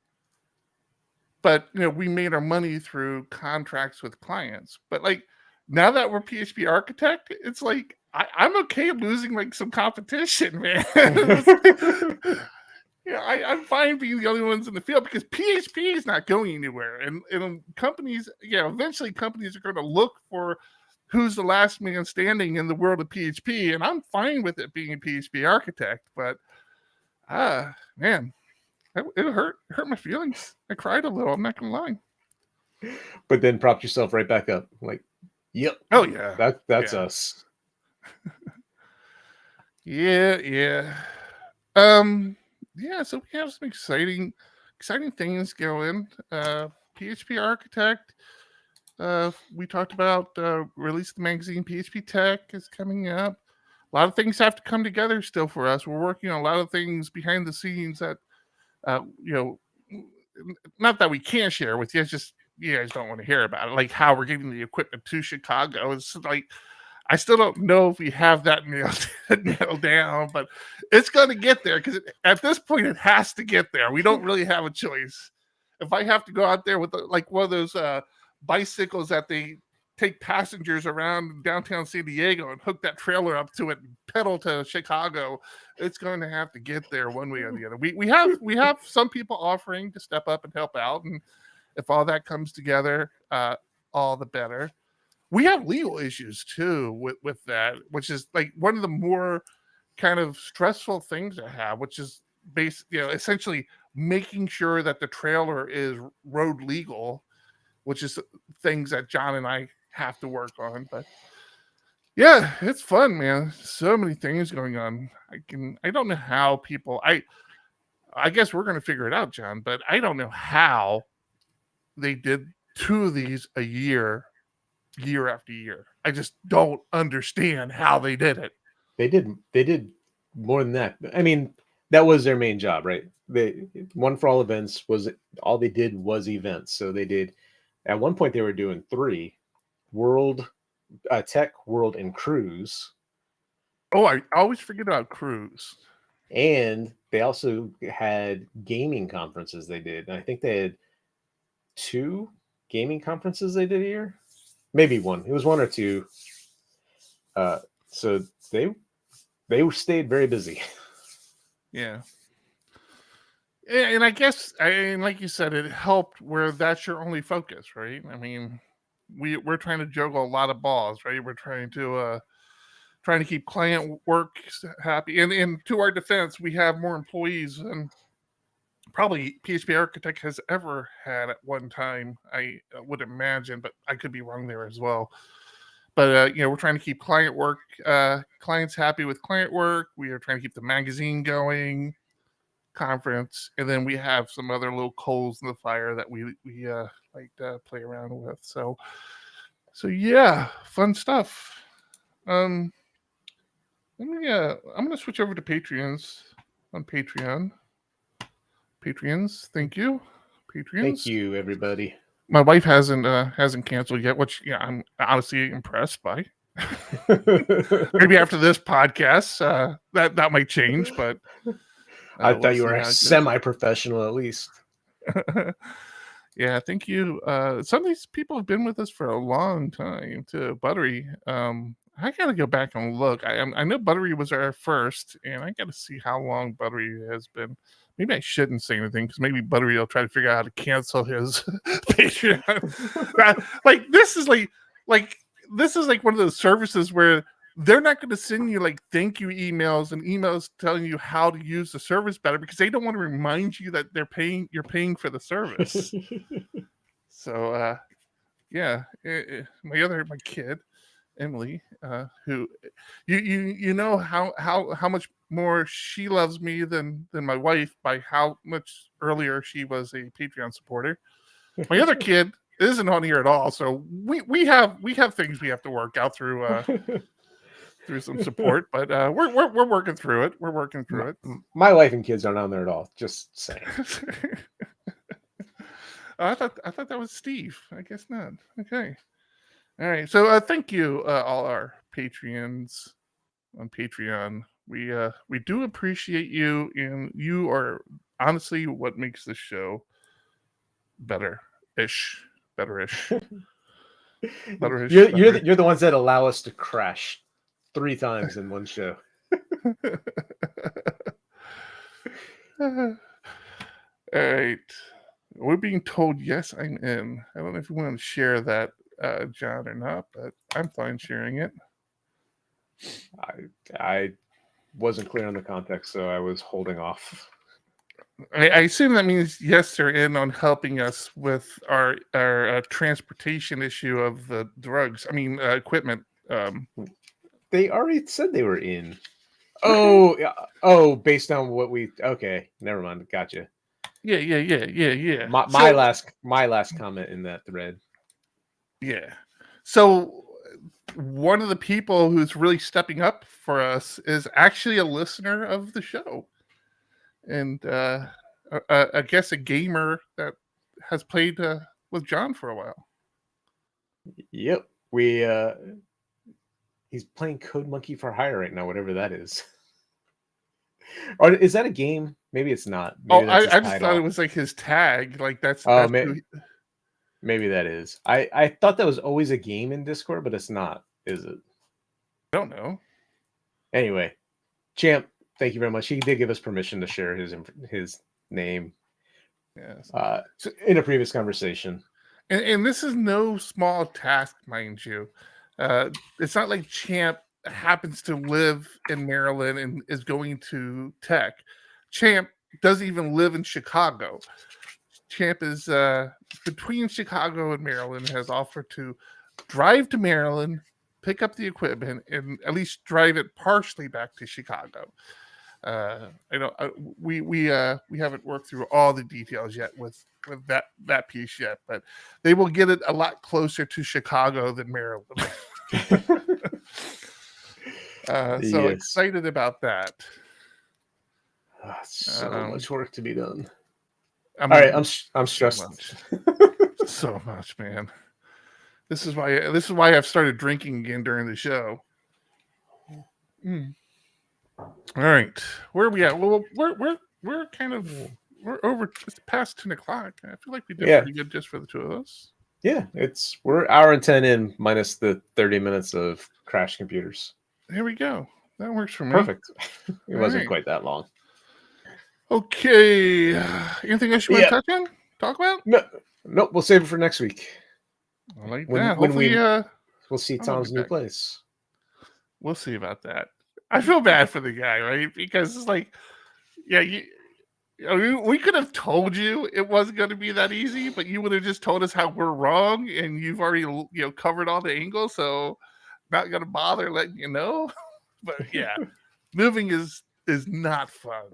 But we made our money through contracts with clients. But like, now that we're PHP Architect, it's like I'm okay losing like some competition, man. I'm fine being the only ones in the field because PHP is not going anywhere, and companies, eventually companies are going to look for who's the last man standing in the world of PHP, and I'm fine with it being a PHP Architect. But man, it hurt my feelings. I cried a little. I'm not gonna lie. But then propped yourself right back up, like. Yep. Oh yeah. That's us. Yeah. Yeah. So we have some exciting things going. PHP Architect. We talked about release the magazine. PHP Tech is coming up. A lot of things have to come together still for us. We're working on a lot of things behind the scenes that, not that we can't share with you. It's just you guys don't want to hear about it, like how we're getting the equipment to Chicago. It's like I still don't know if we have that nailed down, but it's going to get there because at this point it has to get there. We don't really have a choice. If I have to go out there with like one of those bicycles that they take passengers around downtown San Diego and hook that trailer up to it and pedal to Chicago, it's going to have to get there one way or the other. We have some people offering to step up and help out, and if all that comes together, all the better. We have legal issues too with that, which is like one of the more kind of stressful things I have, which is essentially making sure that the trailer is road legal, which is things that John and I have to work on. But yeah, it's fun, man. So many things going on. I don't know how people. I guess we're gonna figure it out, John. But I don't know how they did 2 of these a year after year. I just don't understand how they did it. They did more than that. I mean, that was their main job, right? They One for All events was all they did was events. So they did, at one point they were doing 3: World, Tech, World, and Cruise. Oh, I always forget about Cruise. And they also had gaming conferences they did. And I think they had 2 gaming conferences they did a year. Maybe 1. It was 1 or 2. So they stayed very busy. Yeah. And I guess, like you said, it helped where that's your only focus, right? I mean, we're trying to juggle a lot of balls, right? We're trying to keep client work happy. And to our defense, we have more employees than probably PHP Architect has ever had at one time, I would imagine, but I could be wrong there as well. But we're trying to keep client work, clients happy with client work. We are trying to keep the magazine going. conference, and then we have some other little coals in the fire that we like to play around with. So yeah, fun stuff. I'm gonna switch over to Patreons on Patreon. Patreons, thank you. Patreons. Thank you, everybody. My wife hasn't canceled yet, which I'm honestly impressed by. Maybe after this podcast, that might change, but I thought you were semi-professional at least. Yeah, thank you. Some of these people have been with us for a long time too. Buttery, I gotta go back and look. I know Buttery was our first, and I gotta see how long Buttery has been. Maybe I shouldn't say anything because maybe Buttery will try to figure out how to cancel his Patreon. This is like one of those services where they're not going to send you like thank you emails and emails telling you how to use the service better because they don't want to remind you that you're paying for the service. So yeah, my kid Emily, who you know how much more she loves me than my wife by how much earlier she was a Patreon supporter. My other kid isn't on here at all, so we have things we have to work out through some support, but we're working through it. We're working through it. My wife and kids aren't on there at all. Just saying. I thought that was Steve. I guess not. Okay. All right. So thank you all our Patreons on Patreon. We do appreciate you, and you are honestly what makes this show better-ish. You're the ones that allow us to crash 3 times in one show. All right. We're being told yes, I'm in. I don't know if you want to share that, John, or not, but I'm fine sharing it. I wasn't clear on the context, so I was holding off. I assume that means yes, they're in on helping us with our transportation issue of the drugs. I mean, equipment. They already said they were in. Oh, based on what we. Okay, never mind. Gotcha. Yeah. My last comment in that thread. Yeah. So one of the people who's really stepping up for us is actually a listener of the show. And I guess a gamer that has played with John for a while. Yep, he's playing Code Monkey for Hire right now, whatever that is. Or is that a game? Maybe it's not. Maybe I just thought it was like his tag. Like that's maybe that is. I thought that was always a game in Discord, but it's not, is it? I don't know. Anyway, Champ, thank you very much. He did give us permission to share his name. Yes. In a previous conversation. And this is no small task, mind you. It's not like Champ happens to live in Maryland and is going to tech. Champ doesn't even live in Chicago. Champ is between Chicago and Maryland, has offered to drive to Maryland, pick up the equipment, and at least drive it partially back to Chicago. We haven't worked through all the details yet with that piece yet, but they will get it a lot closer to Chicago than Maryland. So excited about that. So much work to be done. All right, I'm stressed. So much, man. This is why I've started drinking again during the show. All right, where are we at? Well, we're over past 10 o'clock. I feel like we did pretty good just for the two of us. Yeah, we're hour and 10 in minus the 30 minutes of crash computers. There we go. That works for me. Perfect. It wasn't quite that long. Okay. Anything else you want to touch on? Talk about? No, we'll save it for next week. I like that. Hopefully, we'll see Tom's new place. We'll see about that. I feel bad for the guy, right? Because it's like, we could have told you it wasn't going to be that easy, but you would have just told us how we're wrong, and you've already covered all the angles, so not going to bother letting you know. But yeah, moving is not fun.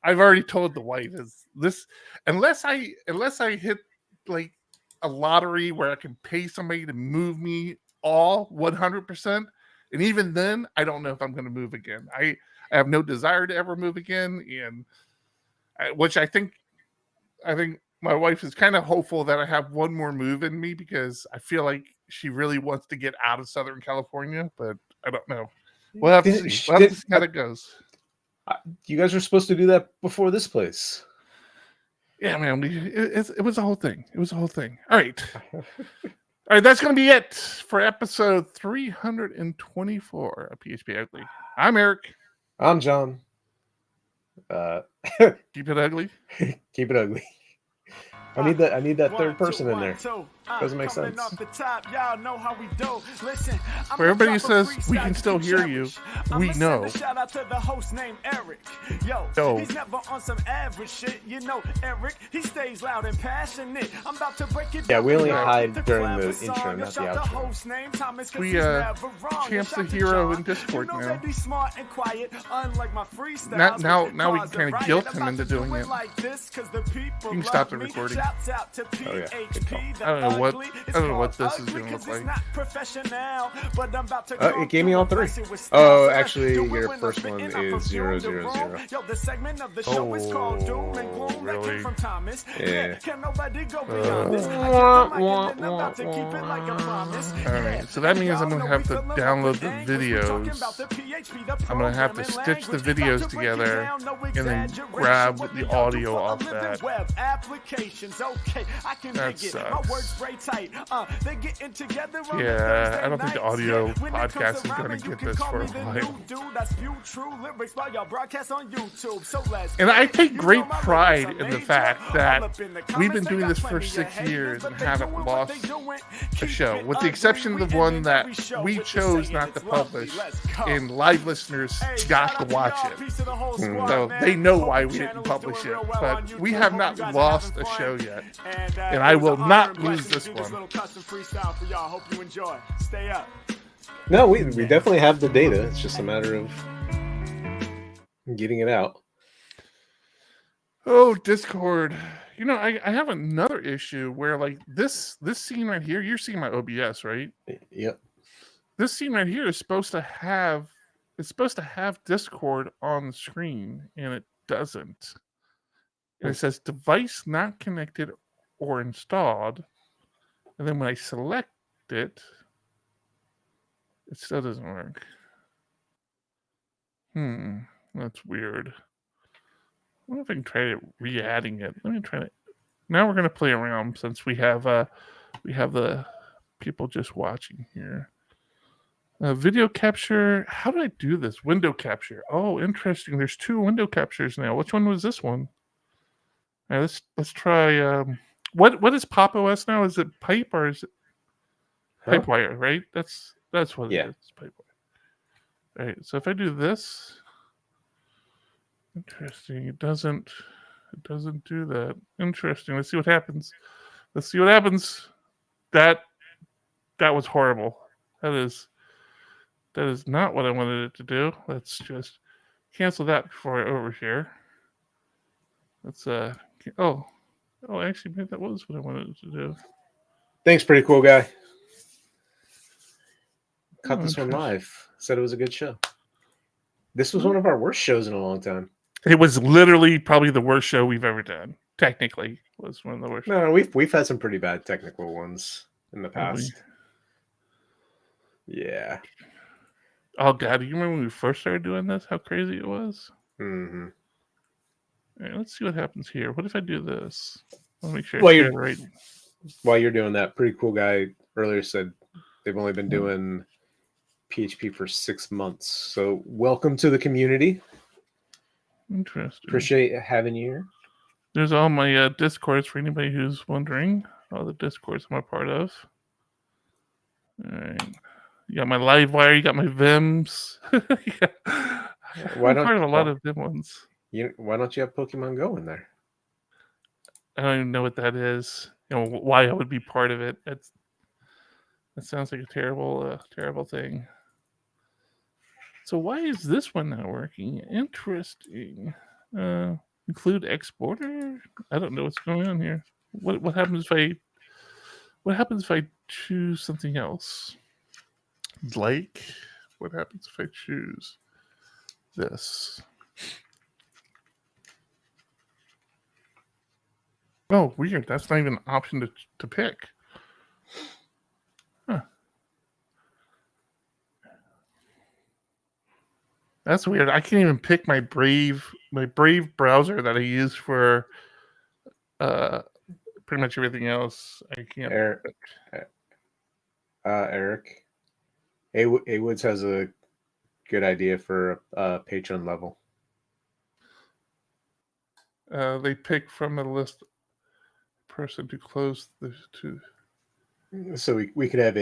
I've already told the wife is this unless I hit like a lottery where I can pay somebody to move me all 100%, and even then I don't know if I'm going to move again. I have no desire to ever move again, and which I think my wife is kind of hopeful that I have one more move in me because I feel like she really wants to get out of Southern California, but I don't know. We'll have to see. We'll have to see how that goes. You guys were supposed to do that before this place. Yeah, man. It was a whole thing. It was a whole thing. All right. All right. That's going to be it for episode 324 of PHPUgly. I'm Eric. I'm John. Keep it ugly. Keep it ugly. I need that third person in there. Doesn't make sense. Where everybody says we can still hear you, we know. Shout out to the host named Eric. Yo, he's never on some average shit. You know, Eric, he stays loud and passionate. I'm about to break it down. Yeah, we only hide during the intro, not the outro. We Champ's the hero in Discord now. Now we can kind of guilt him into doing it. You can stop the recording. Oh yeah. I don't know what this is going to look like. It gave me all three. Oh, actually, your first one is 000. Oh, really? Yeah. Alright, so that means I'm going to have to download the videos. I'm going to have to stitch the videos together and then grab the audio off that. That sucks. Yeah, I don't think the audio podcast is going to get this for a while. And I take great pride in the fact that we've been doing this for 6 years and haven't lost a show, with the exception of the one that we chose not to publish, and live listeners got to watch it. So they know why we didn't publish it, but we have not lost a show yet. And I will not lose this one. No, we definitely have the data. It's just a matter of getting it out. Oh, Discord. You know, I have another issue where, like, this scene right here, you're seeing my OBS, right? Yep. This scene right here is supposed to have Discord on the screen, and it doesn't. And it says device not connected or installed. And then when I select it, it still doesn't work. That's weird. I wonder if I can try re-adding it. Let me try it. Now we're gonna play around since we have the people just watching here. Video capture. How do I do this? Window capture. Oh, interesting. There's 2 window captures now. Which one was this one? All right, let's try. What is Pop OS now? Is it Pipe or is it Pipewire? Right. That's what it is. It's Pipewire. All right. So if I do this, interesting. It doesn't do that. Interesting. Let's see what happens. That was horrible. That is not what I wanted it to do. Let's just cancel that before I overshare. Let's actually, maybe that was what I wanted it to do. Thanks, pretty cool guy. Caught this one live. Said it was a good show. This was one of our worst shows in a long time. It was literally probably the worst show we've ever done. Technically, it was one of the worst. No, we've had some pretty bad technical ones in the past. Yeah. Oh God, do you remember when we first started doing this? How crazy it was. Mm-hmm. All right, let's see what happens here. What if I do this? I'll make sure. While you're doing that, pretty cool guy earlier said they've only been doing PHP for 6 months. So welcome to the community. Interesting. Appreciate having you here. There's all my Discords for anybody who's wondering. All the Discords I'm a part of. All right. You got my Livewire. You got my Vims. Why don't part of a lot of Vim ones? Why don't you have Pokemon Go in there? I don't even know what that is. You know why I would be part of it. That sounds like a terrible thing. So why is this one not working? Interesting. Include exporter? I don't know what's going on here. What happens if I choose something else? Like, what happens if I choose this? Oh, weird. That's not even an option to pick. Huh. That's weird. I can't even pick my Brave browser that I use for pretty much everything else. I can't. Eric, A Woods has a good idea for a patron level. They pick from a list person to close the to. So we could have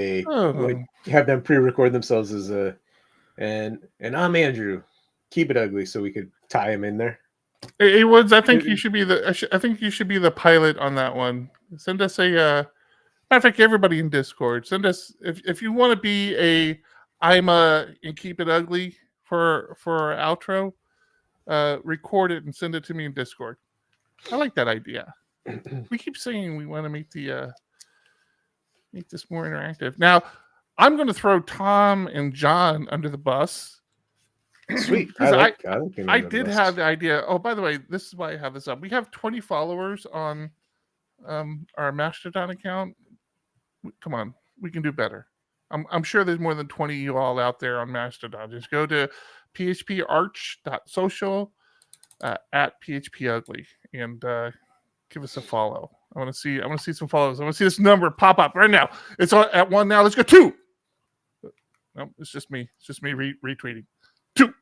have them pre-record themselves as and I'm Andrew. Keep it ugly, so we could tie him in there. Hey Woods, I think you should be the pilot on that one. Send us a matter of fact, everybody in Discord. Send us if you want to be and keep it ugly for our outro. Record it and send it to me in Discord. I like that idea. We keep saying we want to make this more interactive. Now, I'm going to throw Tom and John under the bus. Sweet. I did have the idea. Oh, by the way, this is why I have this up. We have 20 followers on our Mastodon account. Come on, we can do better. I'm sure there's more than 20 of you all out there on Mastodon. Just go to phparch.social at PHPUgly and give us a follow. I want to see some follows. I want to see this number pop up right now. It's at 1 now. Let's go 2. No, it's just me. It's just me retweeting. 2.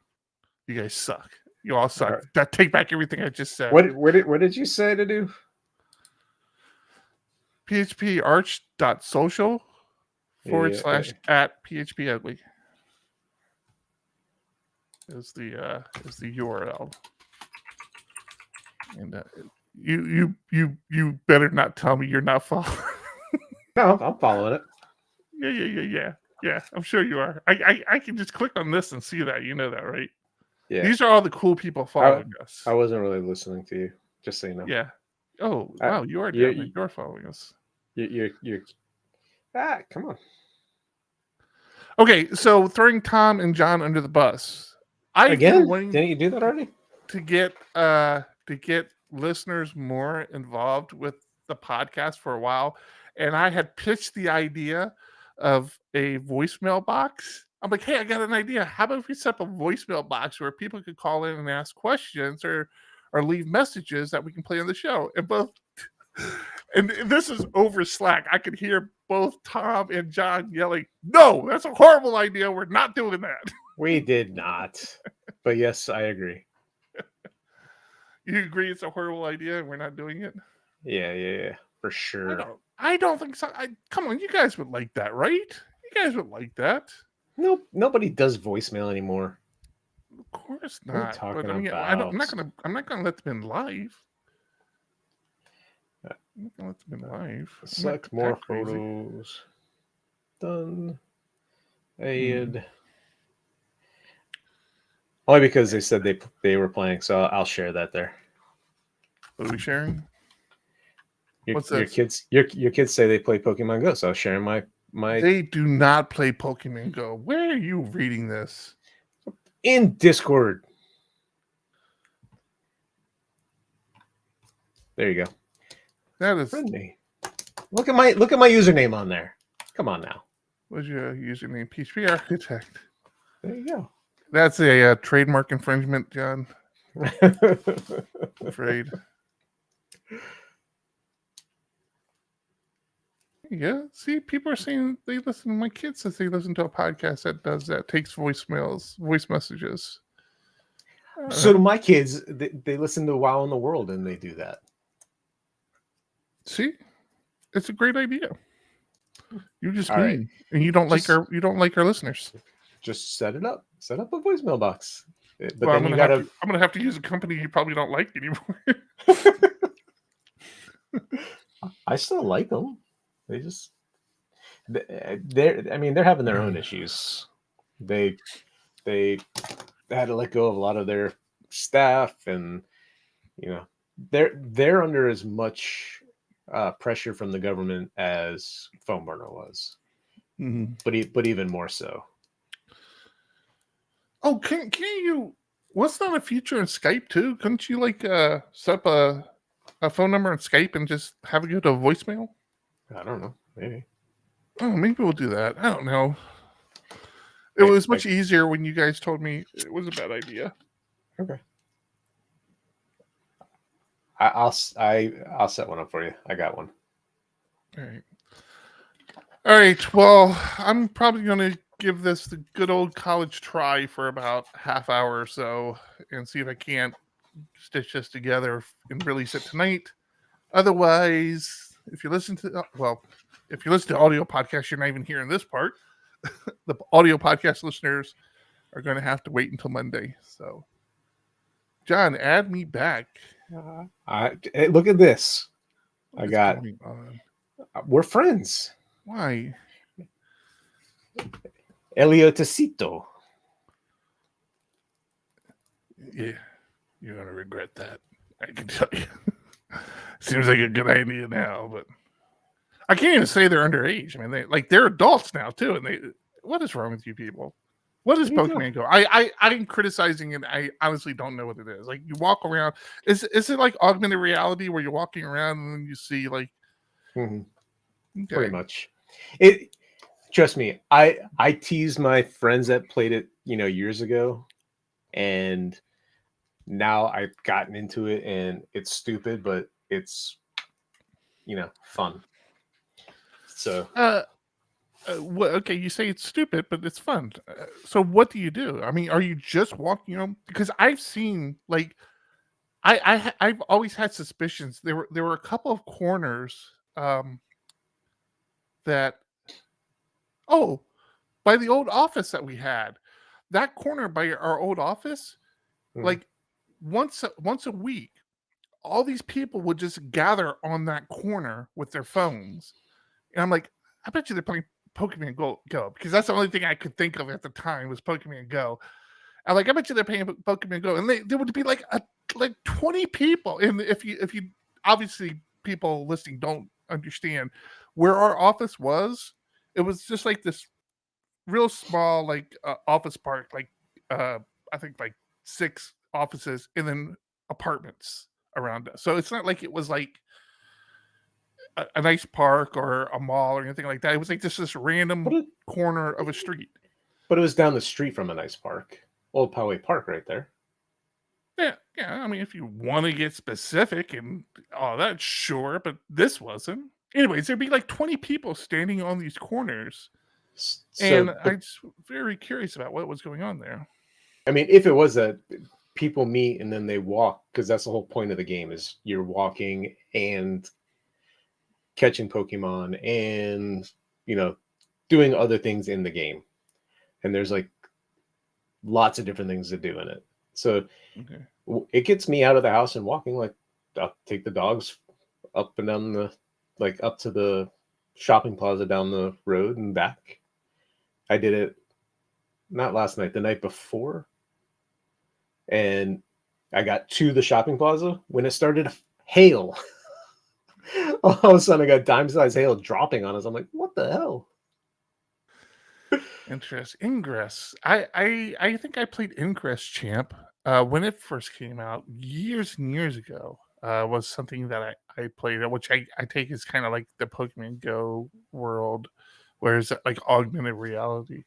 You guys suck. You all suck. Right. Take back everything I just said. What did you say to do? phparch.social / at PHPUgly is the URL. And you better not tell me you're not following. No, I'm following it. Yeah. I'm sure you are. I can just click on this and see that. You know that, right? Yeah. These are all the cool people following us. I wasn't really listening to you, just so you know. Yeah. Oh wow, you are you're following us. You're come on. Okay, so throwing Tom and John under the bus. Didn't you do that already? To get listeners more involved with the podcast for a while, and I had pitched the idea of a voicemail box. I'm like, hey, I got an idea. How about if we set up a voicemail box where people could call in and ask questions or leave messages that we can play on the show? And this is over Slack. I could hear both Tom and John yelling, "No, that's a horrible idea. We're not doing that." We did not. But yes, I agree. You agree it's a horrible idea and we're not doing it? Yeah, for sure. I don't think so. Come on, you guys would like that, right? You guys would like that. Nope, nobody does voicemail anymore. Of course not. But, I'm not gonna let them in live. I'm not gonna let them in live. Select more photos. Done. Add. Only because they said they were playing, so I'll share that there. What are we sharing? What's that? Your kids say they play Pokemon Go, so I'll share my. They do not play Pokemon Go. Where are you reading this? In Discord. There you go. That is friendly. Look at my username on there. Come on now. What's your username? PHP Architect. There you go. That's a trademark infringement, John. Afraid. Yeah. See, people are saying they listen. My kid says they listen to a podcast that does that, takes voice messages. So do my kids. They listen to Wow in the World, and they do that. See, it's a great idea. You just mean, and you don't like our listeners. Just set it up. Set up a voicemail box. But well, then I'm gonna have to use a company you probably don't like anymore. I still like them. They're having their own issues. They had to let go of a lot of their staff, and You know, they're under as much pressure from the government as Phone Burner was, but even more so. Oh, can you? What's not a feature in Skype too? Couldn't you like set up a phone number in Skype and just have it go to voicemail? I don't know. Maybe. Oh, maybe we'll do that. I don't know. It was much easier when you guys told me it was a bad idea. Okay. I'll set one up for you. I got one. All right. Well, I'm probably going to give this the good old college try for about half hour or so and see if I can't stitch this together and release it tonight. Otherwise, if you listen to audio podcasts, you're not even hearing this part. The audio podcast listeners are going to have to wait until Monday. So, John, add me back. Look at this. We're friends. Why? Eliotacito. Yeah, you're going to regret that. I can tell you. Seems like a good idea now, but I can't even say they're underage. I mean, they're adults now too. And what is wrong with you people? What is Pokemon Go? I'm criticizing it. I honestly don't know what it is. Like you walk around. Is it like augmented reality where you're walking around and then you see like pretty much. It trust me, I teased my friends that played it, years ago, and now I've gotten into it and it's stupid, but it's fun. So okay, you say it's stupid, but it's fun. So what do you do? I mean, are you just walking because I've seen like I've always had suspicions. There were a couple of corners that by the old office that we had. That corner by our old office, like once a week, all these people would just gather on that corner with their phones. And I'm like, I bet you they're playing Pokemon Go because that's the only thing I could think of at the time was Pokemon Go. I'm like, I bet you they're playing Pokemon Go, and there would be like 20 people. And if you obviously people listening don't understand where our office was, it was just like this real small like office park, like I think like 6 offices and then apartments around us. So it's not like it was like a nice park or a mall or anything like that. It was like just this random corner of a street. But it was down the street from a nice park. Old Poway Park right there. Yeah. I mean, if you want to get specific and all that, sure. But this wasn't. Anyways, there'd be like 20 people standing on these corners. And I'm just very curious about what was going on there. I mean, if it was that people meet and then they walk, because that's the whole point of the game is you're walking and catching Pokemon and, doing other things in the game. And there's like lots of different things to do in it. So it gets me out of the house and walking. Like I'll take the dogs up and down up to the shopping plaza down the road and back. I did it not last night, the night before. And I got to the shopping plaza when it started to hail. All of a sudden I got dime-sized hail dropping on us. I'm like, what the hell? Interesting. Ingress. I think I played Ingress Champ when it first came out years and years ago. Was something that I played, which I take as kind of like the Pokemon Go world, where it's like augmented reality.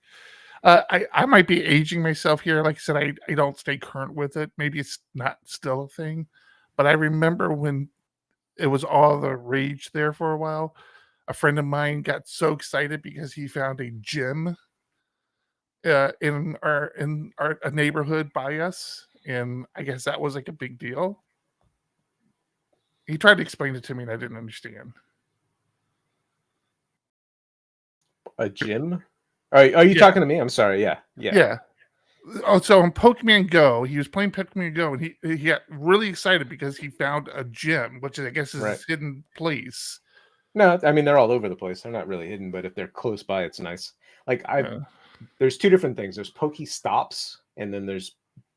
I might be aging myself here. Like I said, I don't stay current with it. Maybe it's not still a thing, but I remember when it was all the rage there for a while. A friend of mine got so excited because he found a gym in our neighborhood by us, and I guess that was like a big deal. He tried to explain it to me, and I didn't understand. A gym? Are you talking to me? I'm sorry. Yeah. Oh, so on Pokemon Go, he was playing Pokemon Go, and he got really excited because he found a gym, which I guess is his hidden place. No, I mean they're all over the place. They're not really hidden, but if they're close by, it's nice. Like there's 2 different things. There's Poke Stops, and then there's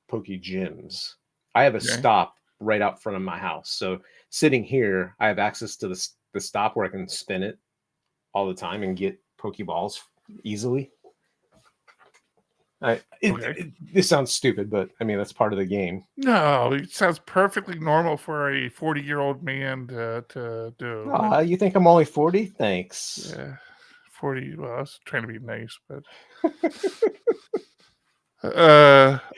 Poke Gyms. I have a stop right out front of my house. So sitting here, I have access to the stop where I can spin it all the time and get Pokeballs easily. This sounds stupid, but I mean, that's part of the game. No, it sounds perfectly normal for a 40-year-old man to do. You think I'm only 40? Thanks. Yeah, 40. Well, I was trying to be nice, but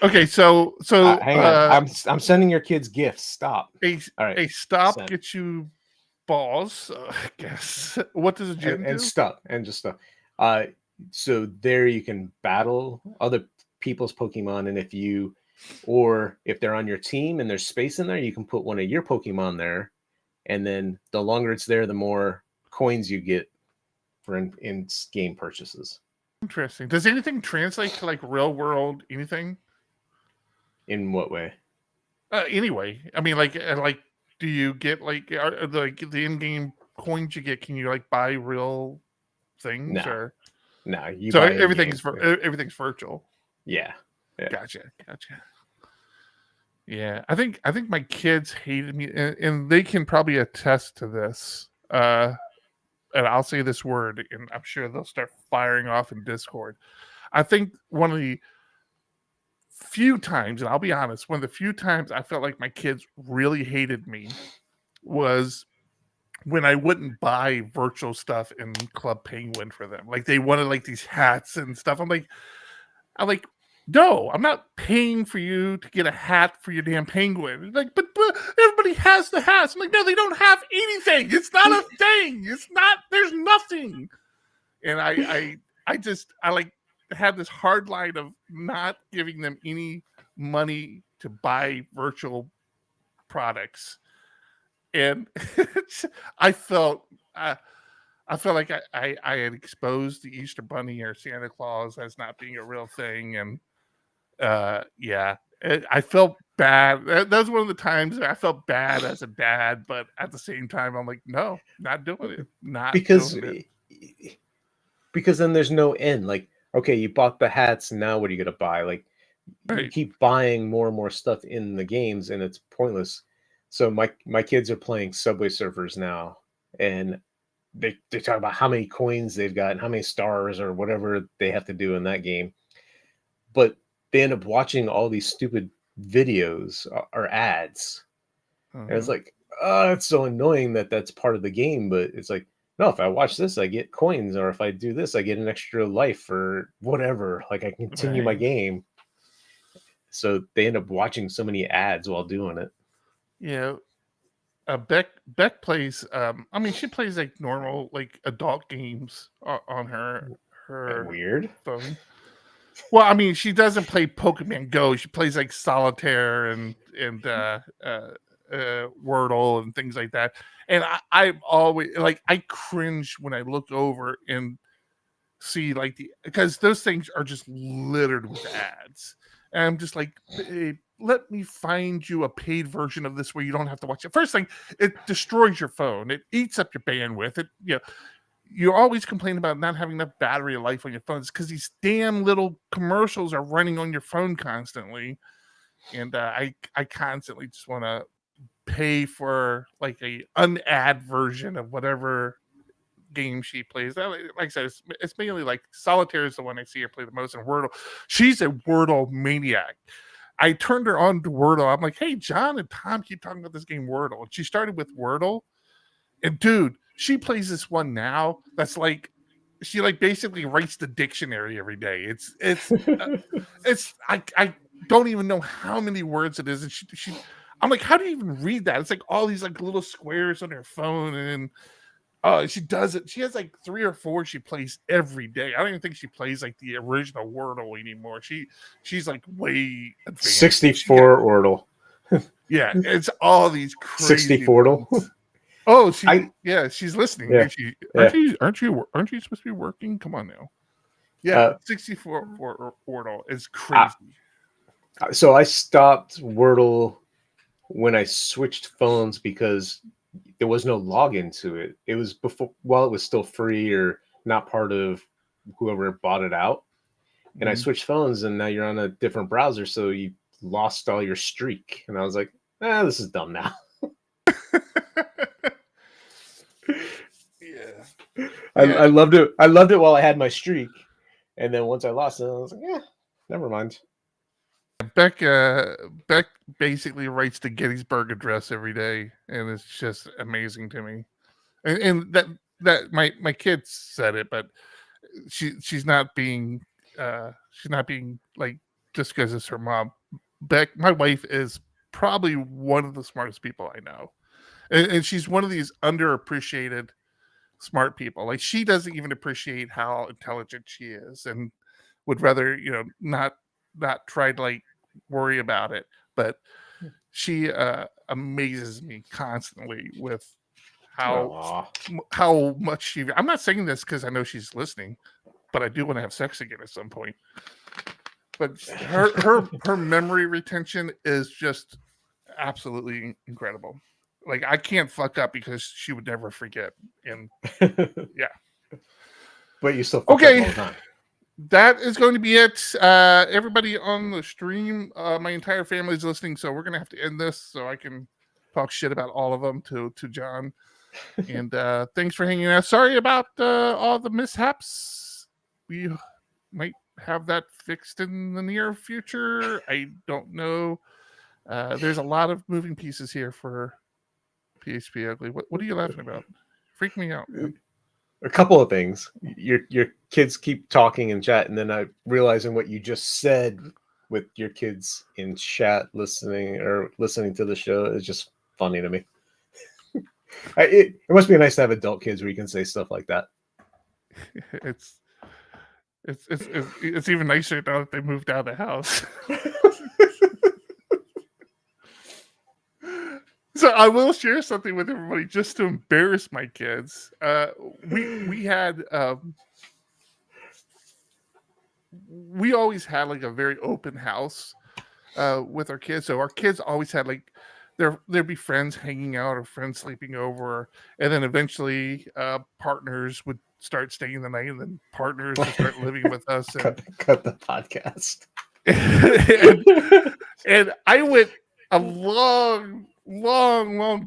okay. So hang on. I'm sending your kids gifts. Stop. A stop gets you balls, I guess. What does a gym do? And stuff and just stuff. So there you can battle other people's Pokemon, and if they're on your team and there's space in there, you can put one of your Pokemon there, and then the longer it's there, the more coins you get for in-game purchases. Interesting. Does anything translate to like real world anything? In what way? Anyway, I mean, like, do you get like the in-game coins you get? Can you like buy real things or? No, so everything's virtual. Yeah. Gotcha. Yeah, I think my kids hated me, and they can probably attest to this. And I'll say this word, and I'm sure they'll start firing off in Discord. I think one of the few times, and I'll be honest, one of the few times I felt like my kids really hated me was when I wouldn't buy virtual stuff in Club Penguin for them. Like they wanted like these hats and stuff. I'm like, no, I'm not paying for you to get a hat for your damn penguin. Like, but everybody has the hats. I'm like, no, they don't have anything. It's not a thing. It's not, there's nothing. And I like had this hard line of not giving them any money to buy virtual products. And I felt like I had exposed the Easter Bunny or Santa Claus as not being a real thing, and I felt bad. That was one of the times I felt bad as a dad, but at the same time, I'm like, no, not doing it. Because then there's no end. Like, okay, you bought the hats, and now what are you gonna buy? Like, you keep buying more and more stuff in the games, and it's pointless. So my kids are playing Subway Surfers now, and they talk about how many coins they've got and how many stars or whatever they have to do in that game. But they end up watching all these stupid videos or ads. And it's like, oh, it's so annoying that that's part of the game. But it's like, no, if I watch this, I get coins. Or if I do this, I get an extra life or whatever. Like I continue my game. So they end up watching so many ads while doing it. Yeah. Bek plays I mean she plays like normal like adult games on her weird phone. Well, I mean she doesn't play Pokemon Go. She plays like Solitaire and Wordle and things like that. And I've always like I cringe when I look over and see like because those things are just littered with ads. And I'm just like, babe, let me find you a paid version of this where you don't have to watch it. First thing, it destroys your phone. It eats up your bandwidth. You always complain about not having enough battery life on your phones because these damn little commercials are running on your phone constantly. And I constantly just want to pay for like a unad version of whatever game she plays. Like I said, it's mainly like Solitaire is the one I see her play the most, and Wordle. She's a Wordle maniac. I turned her on to Wordle. I'm like, hey, John and Tom keep talking about this game Wordle. And she started with Wordle. And dude, she plays this one now that's like she like basically writes the dictionary every day. It's I don't even know how many words it is. And she I'm like, how do you even read that? It's like all these like little squares on her phone, and she does it. She has like 3 or 4 she plays every day. I don't even think she plays like the original Wordle anymore. She's like way advanced. 64 Wordle. Yeah, it's all these crazy 64. Oh, she's listening. Yeah. Aren't you supposed to be working? Come on now. Yeah, 64 Wordle is crazy. So I stopped Wordle when I switched phones because there was no login to it. It was before while it was still free or not part of whoever bought it out. And I switched phones, and now you're on a different browser, so you lost all your streak. And I was like, this is dumb now. Yeah. I loved it. I loved it while I had my streak, and then once I lost it, I was like, yeah, never mind. Bek basically writes the Gettysburg Address every day, and it's just amazing to me. And that my kid said it, but she's not being like just because it's her mom. Bek, my wife, is probably one of the smartest people I know, and she's one of these underappreciated smart people. Like, she doesn't even appreciate how intelligent she is, and would rather not try to like worry about it. But she amazes me constantly with how much she. I'm not saying this because I know she's listening, but I do want to have sex again at some point. But her memory retention is just absolutely incredible. Like, I can't fuck up because she would never forget. And yeah. But you still fuck up all the time. That is going to be it. Everybody on the stream, my entire family is listening, so we're going to have to end this so I can talk shit about all of them to John. And thanks for hanging out. Sorry about all the mishaps. We might have that fixed in the near future. I don't know. There's a lot of moving pieces here for PHPUgly. What are you laughing about? Freak me out, man. A couple of things. Your kids keep talking in chat, and then I realizing what you just said with your kids in chat listening to the show is just funny to me. It must be nice to have adult kids where you can say stuff like that. It's even nicer now that they moved out of the house. So I will share something with everybody just to embarrass my kids. We had we always had like a very open house with our kids. So our kids always had like there'd be friends hanging out or friends sleeping over, and then eventually partners would start staying the night, and then partners would start living with us. And, cut the podcast. and I went a long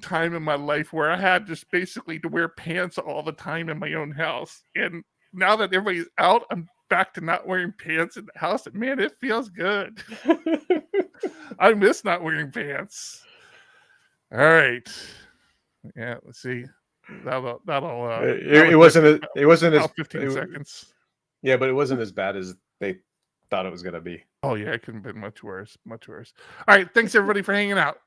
time in my life where I had just basically to wear pants all the time in my own house. And now that everybody's out, I'm back to not wearing pants in the house. And man, it feels good. I miss not wearing pants. All right. Yeah, let's see. That'll it wasn't as 15 seconds. Yeah, but it wasn't as bad as they thought it was gonna be. Oh yeah, it could have been much worse. All right, thanks everybody for hanging out.